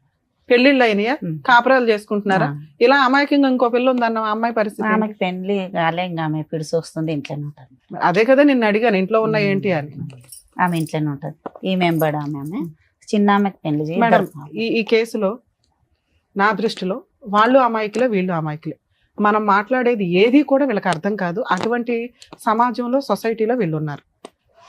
పెళ్లిళ్ళు అయినాయా? ఉమ్. కాపురాలు చేసుకుంటున్నారా? ఇలా అమాయకంగా ఇంకో పిల్ల ఉందన్న ఆ అమ్మాయి పరిస్థితి ఏంటి? ఆమెకి పెళ్లి కాలే, ఇంకా ఆమె పిడిసి వస్తుంది, ఇంట్లోనే ఉంటుంది. అదే కదా నిన్ను అడిగాను ఇంట్లో ఉన్న ఏంటి అని. ఆమె ఇంట్లోనే ఉంటుంది. ఈ మెంబర్ ఆమె చిన్న ఆమెకి పెళ్లి చేయి. మేడం, ఈ కేసులో నా దృష్టిలో వాళ్ళు అమాయకులే, వీళ్ళు అమాయకులే. మనం మాట్లాడేది ఏది కూడా వీళ్ళకి అర్థం కాదు. అటువంటి సమాజంలో, సొసైటీలో వీళ్ళు ఉన్నారు.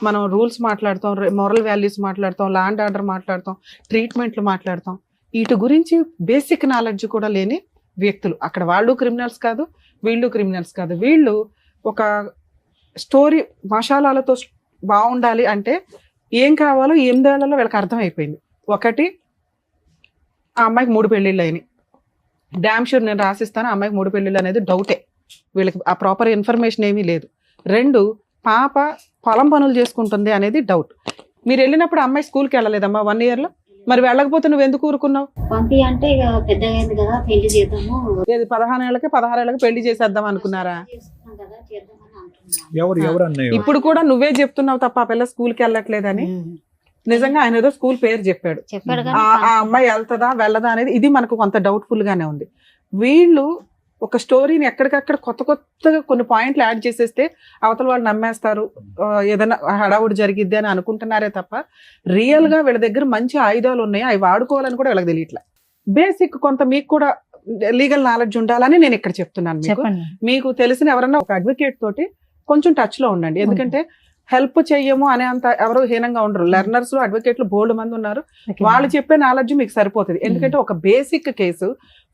మనం రూల్స్ మాట్లాడతాం, మోరల్ వాల్యూస్ మాట్లాడతాం, లా అండ్ ఆర్డర్ మాట్లాడతాం, ట్రీట్మెంట్లు మాట్లాడతాం. వీటి గురించి బేసిక్ నాలెడ్జ్ కూడా లేని వ్యక్తులు అక్కడ. వాళ్ళు క్రిమినల్స్ కాదు, వీళ్ళు క్రిమినల్స్ కాదు. వీళ్ళు ఒక స్టోరీ మసాలాలతో బాగుండాలి అంటే ఏం కావాలో 8 ఏళ్లలో వీళ్ళకి అర్థమైపోయింది. ఒకటి, ఆ అమ్మాయికి 3 పెళ్లిళ్ళు అయినాయి. డామ్ షూర్ నేను రాసిస్తాను, ఆ అమ్మాయికి 3 పెళ్లిళ్ళు అనేది డౌటే. వీళ్ళకి ఆ ప్రాపర్ ఇన్ఫర్మేషన్ ఏమీ లేదు. 2, పాప పొలం పనులు చేసుకుంటుంది అనేది డౌట్. మీరు వెళ్ళినప్పుడు అమ్మాయి స్కూల్కి వెళ్ళలేదమ్మా 1 year లో? మరి వెళ్ళకపోతే నువ్వు ఎందుకు ఊరుకున్నావు? పంపి అంటే ఇక పెద్దగా అయింది కదా, పెళ్లి చేద్దాము. 15 ఏళ్ళకి 16 ఏళ్ళకి పెళ్లి చేసేద్దాం అనుకున్నారా? చేసుకున్నాం కదా, చేద్దామని అంటున్నాను. ఎవరు అన్నయ్య? ఇప్పుడు కూడా నువ్వే చెప్తున్నావు తప్ప ఆ పిల్ల స్కూల్కి వెళ్ళట్లేదని. నిజంగా ఆయన ఏదో స్కూల్ పేరు చెప్పాడు. చెప్పాడు ఆ అమ్మాయి వెళ్తుందా వెళ్ళదా అనేది ఇది మనకు కొంత డౌట్ఫుల్ గానే ఉంది. వీళ్ళు ఒక స్టోరీని ఎక్కడికక్కడ కొత్తగా కొన్ని పాయింట్లు యాడ్ చేసేస్తే అవతల వాళ్ళు నమ్మేస్తారు, ఏదైనా హడావుడి జరిగిద్ది అని అనుకుంటున్నారే తప్ప రియల్ గా వీళ్ళ దగ్గర మంచి ఆయుధాలు ఉన్నాయి, అవి వాడుకోవాలని కూడా వీళ్ళకి తెలియట్లే. బేసిక్ కొంత మీకు కూడా లీగల్ నాలెడ్జ్ ఉండాలని నేను ఇక్కడ చెప్తున్నాను. మీకు చెప్పండి. మీకు తెలిసిన ఎవరన్నా ఒక అడ్వకేట్ తోటి కొంచెం టచ్ లో ఉండండి. ఎందుకంటే హెల్ప్ చెయ్యము అనే అంత ఎవరు హీనంగా ఉండరు. లెర్నర్స్ అడ్వకేట్లు బోల్డ్ మంది ఉన్నారు. వాళ్ళు చెప్పే నాలెడ్జ్ మీకు సరిపోతుంది. ఎందుకంటే ఒక బేసిక్ కేసు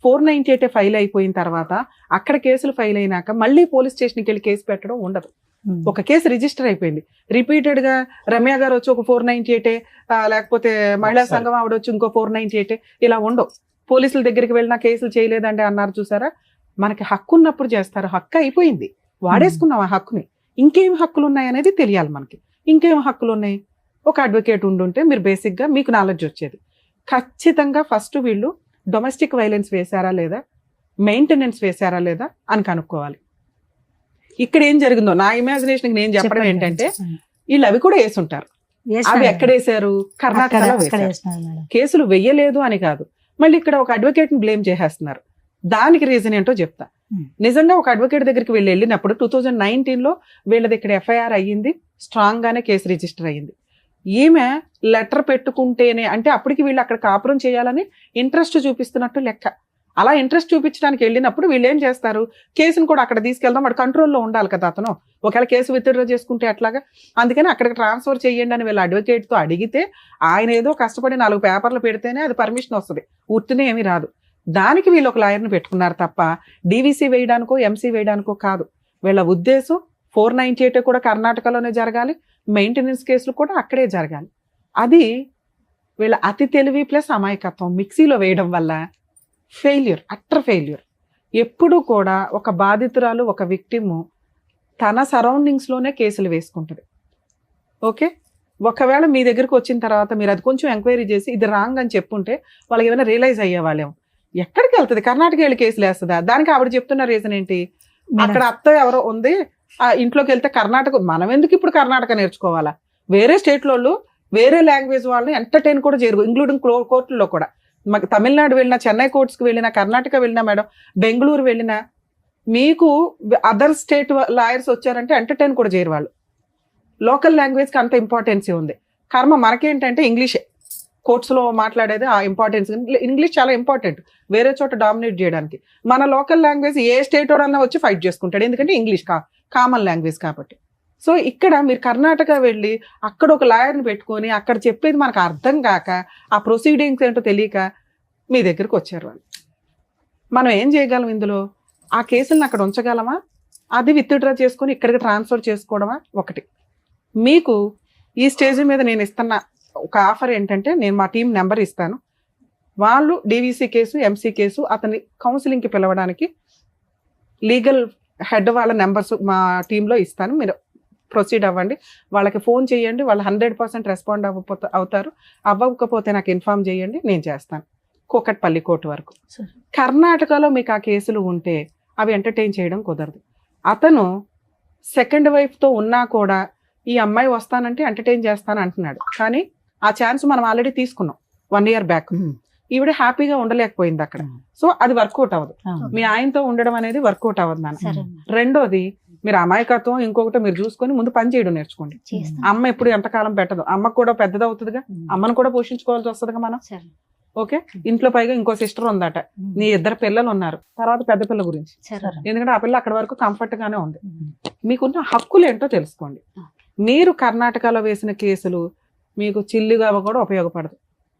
498 ఫైల్ అయిపోయిన తర్వాత అక్కడ కేసులు ఫైల్ అయినాక మళ్ళీ పోలీస్ స్టేషన్కి వెళ్ళి కేసు పెట్టడం ఉండదు. ఒక కేసు రిజిస్టర్ అయిపోయింది, రిపీటెడ్ గా రమ్య గారు వచ్చి ఒక 498 లేకపోతే మహిళా సంఘం ఆవిడ వచ్చి ఇంకో 498 ఇలా ఉండవు. పోలీసుల దగ్గరికి వెళ్ళినా కేసులు చేయలేదంటే అన్నారు చూసారా. మనకి హక్కు ఉన్నప్పుడు చేస్తారు. హక్కు అయిపోయింది, వాడేసుకున్నాం ఆ హక్కుని. ఇంకేం హక్కులు ఉన్నాయి అనేది తెలియాలి మనకి. ఇంకేం హక్కులు ఉన్నాయి? ఒక అడ్వకేట్ ఉండుంటే మీరు బేసిక్ గా మీకు నాలెడ్జ్ వచ్చేది. ఖచ్చితంగా ఫస్ట్ వీళ్ళు డొమెస్టిక్ వైలెన్స్ వేశారా లేదా, మెయింటెనెన్స్ వేశారా లేదా అని కనుక్కోవాలి. ఇక్కడ ఏం జరిగిందో నా ఇమాజినేషన్ నేను చెప్పడం ఏంటంటే వీళ్ళు అవి కూడా వేసుంటారు. అవి ఎక్కడ వేసారు? కర్ణాటకలో వేశారు. కేసులు వెయ్యలేదు అని కాదు, మళ్ళీ ఇక్కడ ఒక అడ్వకేట్ ని బ్లేమ్ చేసేస్తున్నారు. దానికి రీజన్ ఏంటో చెప్తా. నిజంగా ఒక అడ్వకేట్ దగ్గరికి వెళ్ళినప్పుడు 2019లో వీళ్ళది ఇక్కడ ఎఫ్ఐఆర్ అయ్యింది, స్ట్రాంగ్ గానే కేసు రిజిస్టర్ అయ్యింది. ఈమె లెటర్ పెట్టుకుంటేనే అంటే అప్పటికి వీళ్ళు అక్కడ కాపురం చేయాలని ఇంట్రెస్ట్ చూపిస్తున్నట్టు లెక్క. అలా ఇంట్రెస్ట్ చూపించడానికి వెళ్ళినప్పుడు వీళ్ళు ఏం చేస్తారు, కేసును కూడా అక్కడ తీసుకెళ్దాం, వాడు కంట్రోల్లో ఉండాలి కదా అతను. ఒకవేళ కేసు విత్డ్రా చేసుకుంటే అట్లాగా, అందుకని అక్కడికి ట్రాన్స్ఫర్ చేయండి అని వీళ్ళు అడ్వకేట్తో అడిగితే ఆయన ఏదో కష్టపడి 4 పేపర్లు పెడితేనే అది పర్మిషన్ వస్తుంది, ఉత్తినే ఏమీ రాదు. దానికి వీళ్ళు ఒక లాయర్ని పెట్టుకున్నారు తప్ప డీవీసీ వేయడానికో ఎంసీ వేయడానికో కాదు. వీళ్ళ ఉద్దేశం 498 కూడా కర్ణాటకలోనే జరగాలి, మెయింటెనెన్స్ కేసులు కూడా అక్కడే జరగాలి. అది వీళ్ళ అతి తెలివి ప్లస్ అమాయకత్వం మిక్సీలో వేయడం వల్ల ఫెయిల్యూర్, అట్టర్ ఫెయిల్యూర్. ఎప్పుడు కూడా ఒక బాధితురాలు, ఒక విక్టిము తన సరౌండింగ్స్లోనే కేసులు వేసుకుంటుంది. ఓకే, ఒకవేళ మీ దగ్గరకు వచ్చిన తర్వాత మీరు అది కొంచెం ఎంక్వైరీ చేసి ఇది రాంగ్ అని చెప్పుంటే వాళ్ళకి ఏమైనా రియలైజ్ అయ్యేవాళ్ళేమో. ఎక్కడికి వెళ్తుంది, కర్ణాటక వెళ్ళి కేసులు వేస్తుందా? దానికి ఆవిడ చెప్తున్న రీజన్ ఏంటి, అక్కడ అత్త ఎవరో ఉంది, ఆ ఇంట్లోకి వెళ్తే కర్ణాటక, మనం ఎందుకు ఇప్పుడు కర్ణాటక నేర్చుకోవాలా? వేరే స్టేట్లో వేరే లాంగ్వేజ్ వాళ్ళని ఎంటర్టైన్ కూడా చేయరు, ఇంక్లూడింగ్ కోర్టుల్లో కూడా. మాకు తమిళనాడు వెళ్ళినా, చెన్నై కోర్ట్స్కి వెళ్ళినా, కర్ణాటక వెళ్ళినా మేడం, బెంగళూరు వెళ్ళినా, మీకు అదర్ స్టేట్ లాయర్స్ వచ్చారంటే ఎంటర్టైన్ కూడా చేయరు వాళ్ళు. లోకల్ లాంగ్వేజ్కి అంత ఇంపార్టెన్సీ ఉంది. కర్మ మనకేంటంటే ఇంగ్లీషే కోర్ట్స్లో మాట్లాడేది, ఆ ఇంపార్టెన్స్. ఇంగ్లీష్ చాలా ఇంపార్టెంట్ వేరే చోట డామినేట్ చేయడానికి. మన లోకల్ లాంగ్వేజ్ ఏ స్టేట్ వాడన్నా వచ్చి ఫైట్ చేసుకుంటాడు, ఎందుకంటే ఇంగ్లీష్ కామన్ లాంగ్వేజ్ కాబట్టి. సో ఇక్కడ మీరు కర్ణాటక వెళ్ళి అక్కడ ఒక లాయర్ని పెట్టుకొని అక్కడ చెప్పేది మనకు అర్థం కాక, ఆ ప్రొసీడింగ్స్ ఏంటో తెలియక మీ దగ్గరకు వచ్చారు వాళ్ళు. మనం ఏం చేయగలం ఇందులో? ఆ కేసులను అక్కడ ఉంచగలమా, అది విత్డ్రా చేసుకొని ఇక్కడికి ట్రాన్స్ఫర్ చేసుకోవడమా? ఒకటి. మీకు ఈ స్టేజ్ మీద నేను ఇస్తున్న ఒక ఆఫర్ ఏంటంటే, నేను మా టీం నెంబర్ ఇస్తాను, వాళ్ళు డీవీసీ కేసు, ఎంసీ కేసు అతని కౌన్సిలింగ్కి పిలవడానికి లీగల్ హెడ్ వాళ్ళ నెంబర్స్ మా టీంలో ఇస్తాను, మీరు ప్రొసీడ్ అవ్వండి, వాళ్ళకి ఫోన్ చేయండి, వాళ్ళు 100% రెస్పాండ్ అవుతారు. అవ్వకపోతే నాకు ఇన్ఫామ్ చేయండి, నేను చేస్తాను. కూకట్పల్లి కోర్టు వరకు. కర్ణాటకలో మీకు ఆ కేసులు ఉంటే అవి ఎంటర్టైన్ చేయడం కుదరదు. అతను సెకండ్ వైఫ్తో ఉన్నా కూడా ఈ అమ్మాయి వస్తానంటే ఎంటర్టైన్ చేస్తాను అంటున్నాడు, కానీ ఆ ఛాన్స్ మనం ఆల్రెడీ తీసుకున్నాం 1 year బ్యాక్. ఈవిడ హ్యాపీగా ఉండలేకపోయింది అక్కడ. సో అది వర్కౌట్ అవ్వదు, మీ ఆయనతో ఉండడం అనేది వర్కౌట్ అవ్వదు నాన్న. రెండోది, మీరు అమాయకత్వం ఇంకొకటి మీరు చూసుకొని ముందు పని చేయడం నేర్చుకోండి. అమ్మ ఎప్పుడు ఎంతకాలం పెట్టదు, అమ్మకు కూడా పెద్దది అవుతుందిగా, అమ్మను కూడా పోషించుకోవాల్సి వస్తుందిగా మనం. ఓకే, ఇంట్లో పైగా ఇంకో సిస్టర్ ఉందట, నీ 2 పిల్లలు ఉన్నారు, తర్వాత పెద్ద పిల్ల గురించి, ఎందుకంటే ఆ పిల్ల అక్కడ వరకు కంఫర్ట్ గానే ఉంది. మీకున్న హక్కులు ఏంటో తెలుసుకోండి. మీరు కర్ణాటకలో వేసిన కేసులు మీకు చిల్లుగా కూడా ఉపయోగపడదు,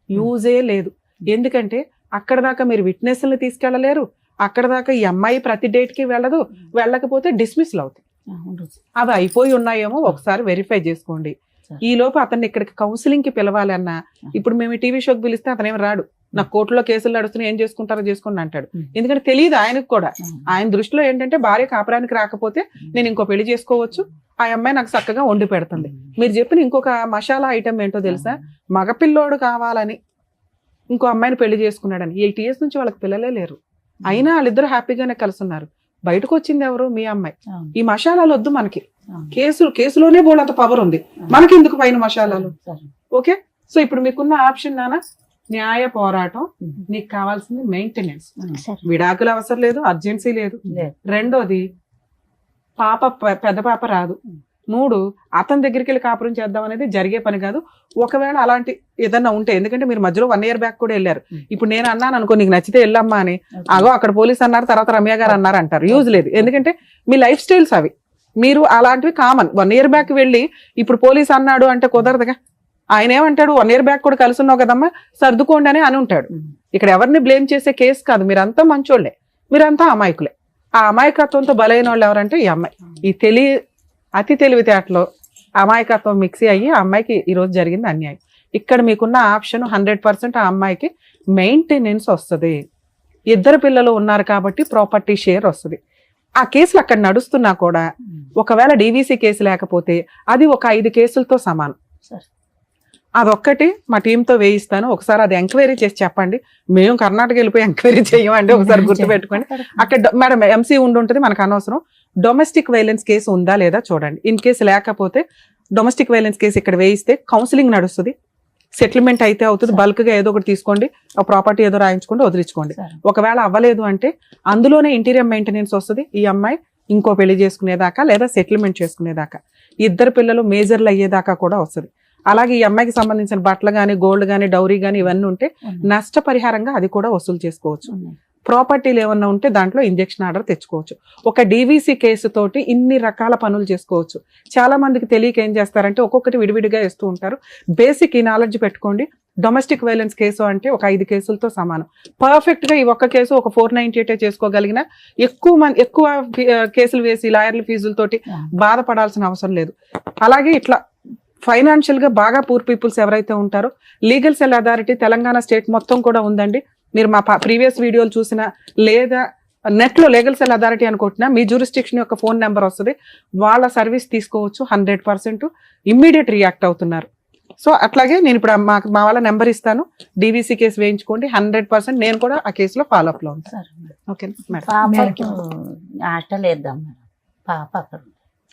యూజే లేదు. ఎందుకంటే అక్కడ దాకా మీరు విట్నెస్ని తీసుకెళ్ళలేరు, అక్కడ దాకా ఈ అమ్మాయి ప్రతి డేట్కి వెళ్ళదు, వెళ్ళకపోతే డిస్మిస్లు అవుతాయి. అవి అయిపోయి ఉన్నాయేమో ఒకసారి వెరిఫై చేసుకోండి. ఈ లోపు అతన్ని ఇక్కడికి కౌన్సిలింగ్కి పిలవాలన్నా, ఇప్పుడు మేము టీవీ షోకి పిలిస్తే అతనేమి రాడు, నాకు కోర్టులో కేసులు నడుస్తున్నాయి, ఏం చేసుకుంటారో చేసుకోండి అంటాడు. ఎందుకంటే తెలియదు ఆయనకు కూడా. ఆయన దృష్టిలో ఏంటంటే భార్య కాపురానికి రాకపోతే నేను ఇంకో పెళ్లి చేసుకోవచ్చు, ఆ అమ్మాయి నాకు చక్కగా వండి పెడుతుంది. మీరు చెప్పిన ఇంకొక మసాలా ఐటమ్ ఏంటో తెలుసా, మగపిల్లోడు కావాలని ఇంకో అమ్మాయిని పెళ్లి చేసుకున్నాడని. 8 years నుంచి వాళ్ళకి పిల్లలే లేరు, అయినా వాళ్ళిద్దరు హ్యాపీగానే కలిసి ఉన్నారు. బయటకు వచ్చింది ఎవరు? మీ అమ్మాయి. ఈ మసాలాలు వద్దు మనకి, కేసులోనే బోలంత పవర్ ఉంది, మనకి ఎందుకు పైన మసాలాలు? ఓకే, సో ఇప్పుడు మీకున్న ఆప్షన్ నాన్న న్యాయ పోరాటం, నీకు కావాల్సింది మెయింటెనెన్స్, విడాకులు అవసరం లేదు, అర్జెన్సీ లేదు. రెండోది, పెద్ద పాప రాదు. 3, అతని దగ్గరికి వెళ్ళి కాపురం చేద్దాం అనేది జరిగే పని కాదు. ఒకవేళ అలాంటి ఏదన్నా ఉంటే, ఎందుకంటే మీరు మధ్యలో 1 year బ్యాక్ కూడా వెళ్ళారు, ఇప్పుడు నేను అన్నాను అనుకో నీకు నచ్చితే వెళ్ళమ్మా అని, అగో అక్కడ పోలీస్ అన్నారు, తర్వాత రమ్య గారు అన్నారు అంటారు, యూజ్ లేదు. ఎందుకంటే మీ లైఫ్ స్టైల్స్ అవి, మీరు అలాంటివి కామన్. 1 year బ్యాక్ వెళ్ళి ఇప్పుడు పోలీస్ అన్నాడు అంటే కుదరదుగా. ఆయన ఏమంటాడు, 1 year బ్యాక్ కూడా కలిసి ఉన్నావు కదమ్మా, సర్దుకోండి అని ఉంటాడు. ఇక్కడ ఎవరిని బ్లేమ్ చేసే కేసు కాదు, మీరంతా మంచోళ్లే, మీరంతా అమాయకులే. ఆ అమాయకత్వంతో బలైన వాళ్ళు ఎవరంటే ఈ అమ్మాయి. ఈ అతి తెలివితేటలో అమాయకత్వం మిక్సీ అయ్యి ఆ అమ్మాయికి ఈరోజు జరిగింది అన్యాయం. ఇక్కడ మీకున్న ఆప్షన్ 100% ఆ అమ్మాయికి మెయింటెనెన్స్ వస్తుంది, 2 పిల్లలు ఉన్నారు కాబట్టి ప్రాపర్టీ షేర్ వస్తుంది. ఆ కేసులు అక్కడ నడుస్తున్నా కూడా ఒకవేళ డీవీసీ కేసు లేకపోతే అది ఒక 5 కేసులతో సమానం. అదొక్కటి మా టీంతో వేయిస్తాను, ఒకసారి అది ఎంక్వైరీ చేసి చెప్పండి. మేము కర్ణాటక వెళ్ళిపోయి ఎంక్వైరీ చేయమండి, ఒకసారి గుర్తుపెట్టుకోండి. అక్కడ మేడం ఎంసీ ఉంటుంది, మనకు అనవసరం. డొమెస్టిక్ వైలెన్స్ కేసు ఉందా లేదా చూడండి. ఇన్ కేసు లేకపోతే డొమెస్టిక్ వైలెన్స్ కేసు ఇక్కడ వేయిస్తే కౌన్సిలింగ్ నడుస్తుంది, సెటిల్మెంట్ అయితే అవుతుంది, బల్క్గా ఏదో ఒకటి తీసుకోండి, ఆ ప్రాపర్టీ ఏదో రాయించుకోండి, వదిలించుకోండి. ఒకవేళ అవ్వలేదు అంటే అందులోనే ఇంటీరియర్ మెయింటెనెన్స్ వస్తుంది, ఈ అమ్మాయి ఇంకో పెళ్లి చేసుకునేదాకా లేదా సెటిల్మెంట్ చేసుకునేదాకా, 2 పిల్లలు మేజర్లు అయ్యేదాకా కూడా వస్తుంది. అలాగే ఈ అమ్మాయికి సంబంధించిన బట్టలు కానీ, గోల్డ్ కానీ, డౌరీ కానీ ఇవన్నీ ఉంటే నష్టపరిహారంగా అది కూడా వసూలు చేసుకోవచ్చు. ప్రాపర్టీలు ఏమన్నా ఉంటే దాంట్లో ఇంజెక్షన్ ఆర్డర్ తెచ్చుకోవచ్చు. ఒక డీవీసీ కేసు తోటి ఇన్ని రకాల పనులు చేసుకోవచ్చు. చాలా మందికి తెలియక ఏం చేస్తారంటే ఒక్కొక్కటి విడివిడిగా వేస్తూ ఉంటారు. బేసిక్ ఈ నాలెడ్జ్ పెట్టుకోండి. డొమెస్టిక్ వైలెన్స్ కేసు అంటే ఒక 5 కేసులతో సమానం. పర్ఫెక్ట్ గా ఈ ఒక్క కేసు ఒక 498 చేసుకోగలిగిన ఎక్కువ కేసులు వేసి లాయర్ల ఫీజులతోటి బాధపడాల్సిన అవసరం లేదు. అలాగే ఇట్లా ఫైనాన్షియల్ గా బాగా పూర్ పీపుల్స్ ఎవరైతే ఉంటారో legal cell authority Telangana state మొత్తం కూడా ఉందండి. మీరు మా ప్రీవియస్ వీడియోలు చూసినా లేదా నెట్ లో లీగల్ సెల్ అథారిటీ అనుకుంటున్నా మీ జ్యూరిస్డిక్షన్ యొక్క ఫోన్ నెంబర్ వస్తుంది. వాళ్ళ సర్వీస్ తీసుకోవచ్చు. 100% ఇమ్మీడియట్ రియాక్ట్ అవుతున్నారు. సో అట్లాగే నేను ఇప్పుడు మా వాళ్ళ నెంబర్ ఇస్తాను. డీవీసీ కేసు వేయించుకోండి. 100% నేను కూడా ఆ కేసులో ఫాలోఅప్ లో ఉంటాను. Okay madam. పాపకు హాస్టల్ వేద్దాం మేడం. పాప అక్కడ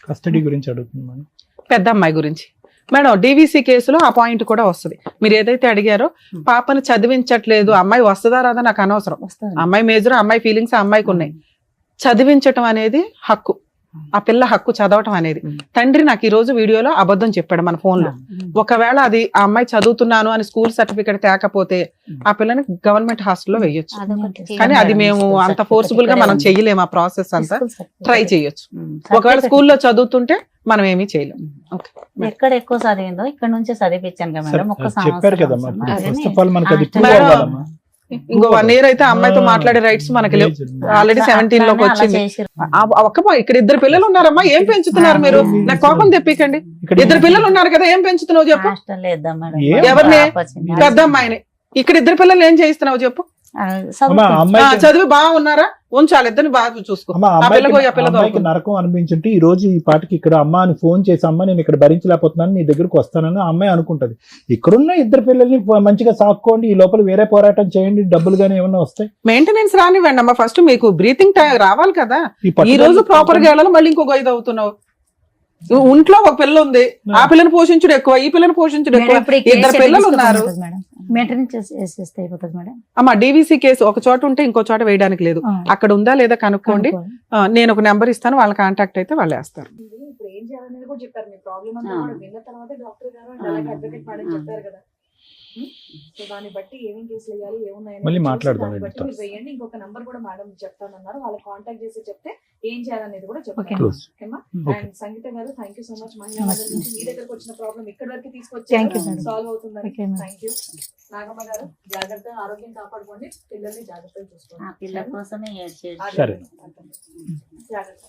కస్టడీ గురించి అడుగుతున్నాను. పెద్ద అమ్మాయి గురించి మేడం డీవీసీ కేసులో ఆ పాయింట్ కూడా వస్తుంది. మీరు ఏదైతే అడిగారో పాపను చదివించట్లేదు, అమ్మాయి వస్తుందా రాదా నాకు అనవసరం. అమ్మాయి మేజర్, అమ్మాయి ఫీలింగ్స్ అమ్మాయికి ఉన్నాయి. చదివించటం అనేది హక్కు. ఆ పిల్ల హక్కు చదవటం అనేది. తండ్రి నాకు ఈ రోజు వీడియోలో అబద్ధం చెప్పాడు మన ఫోన్ లో. ఒకవేళ అది ఆ అమ్మాయి చదువుతున్నాను అని స్కూల్ సర్టిఫికేట్ తేకపోతే ఆ పిల్లని గవర్నమెంట్ హాస్టల్లో వేయొచ్చు. కానీ అది మేము అంత ఫోర్స్ఫుల్ గా మనం చెయ్యలేము. ఆ ప్రాసెస్ అంతా ట్రై చేయొచ్చు. ఒకవేళ స్కూల్లో చదువుతుంటే మనం ఏమీ చేయలేము. ఎక్కడ ఎక్కువ చదివిందో ఇక్కడ నుంచే చదివించాను కదా మేడం. ఒక్క చెప్పారు కదమ్మా. ఫస్ట్ ఆఫ్ ఆల్ మనకి అది మేడం, ఇంకో 1 year అయితే అమ్మాయితో మాట్లాడే రైట్స్ మనకి లేవు. ఆల్రెడీ 17 లోకి వచ్చింది. ఇక్కడ 2 పిల్లలు ఉన్నారమ్మా. ఏం పెంచుతున్నారు మీరు? నాకు కోపం తెప్పికండి. 2 పిల్లలు ఉన్నారు కదా, ఏం పెంచుతున్నావు చెప్పు. హాస్టల్ వేద్దాం మేడం. ఎవరిని? పెద్ద అమ్మాయిని. ఇక్కడ 2 పిల్లలు ఏం చేయిస్తున్నావు చెప్పు. చదివి బాగున్నారా? ఉంచాలి. ఇద్దరిని బాగా చూసుకో. అమ్మాయికి నరకం అనిపించుంటే ఈ రోజు ఈ పాటికి ఇక్కడ అమ్మ అని ఫోన్ చేసి అమ్మ నేను ఇక్కడ భరించలేకపోతున్నాను నీ దగ్గరకు వస్తానని అమ్మాయి అనుకుంటది. ఇక్కడున్న 2 పిల్లల్ని మంచిగా సాక్కోండి. ఈ లోపల వేరే పోరాటం చేయండి. డబ్బులు గానీ ఏమన్నా వస్తాయి. మెయింటెనెన్స్ రానివ్వండి అమ్మా. ఫస్ట్ మీకు బ్రీతింగ్ రావాలి కదా. ఈ రోజు ప్రాపర్ గా వెళ్ళాలి. మళ్ళీ ఇంకొక 5 అవుతున్నావు. ఇంట్లో ఒక పిల్ల ఉంది. ఆ పిల్లని పోషించుడు ఎక్కువ, ఈ పిల్లని పోషించుడు ఎక్కువ. 2 పిల్లలు ఉన్నారు. అమ్మా డీవీసీ కేసు ఒక చోట ఉంటే ఇంకో చోట వేయడానికి లేదు. అక్కడ ఉందా లేదా కనుక్కోండి. నేను ఒక నెంబర్ ఇస్తాను. వాళ్ళ కాంటాక్ట్ అయితే వాళ్ళు వేస్తారు. ఇప్పుడు ఏం చేయాలనేది కూడా చెప్పారు. మీ ప్రాబ్లం అంతా కూడా విన్న తర్వాత డాక్టర్ గారు అండ్ అలాగే అడ్వకేట్ మేడం చెప్పారు కదా. సో దాన్ని బట్టి ఏమేం కేసులు వేయాలి, ఏమున్నాయని మళ్ళీ మాట్లాడదాం. వేయండి. ఇంకొక నంబర్ కూడా మేడం చెప్తానన్నారు. వాళ్ళకి కాంటాక్ట్ చేసి చెప్తే ఏం చేయాలనేది కూడా చెప్తాను. అండ్ సంగీత గారు థ్యాంక్ యూ సో మచ్. మహిళా మండలి నుంచి మీ దగ్గరకు వచ్చిన ప్రాబ్లం ఇక్కడ వరకు తీసుకొచ్చి సాల్వ్ అవుతుందని థ్యాంక్ యూ. నాగమ్మ గారు జాగ్రత్త, ఆరోగ్యం కాపాడుకోండి. పిల్లల్ని జాగ్రత్తగా చూసుకోండి. పిల్లల కోసమే జాగ్రత్త.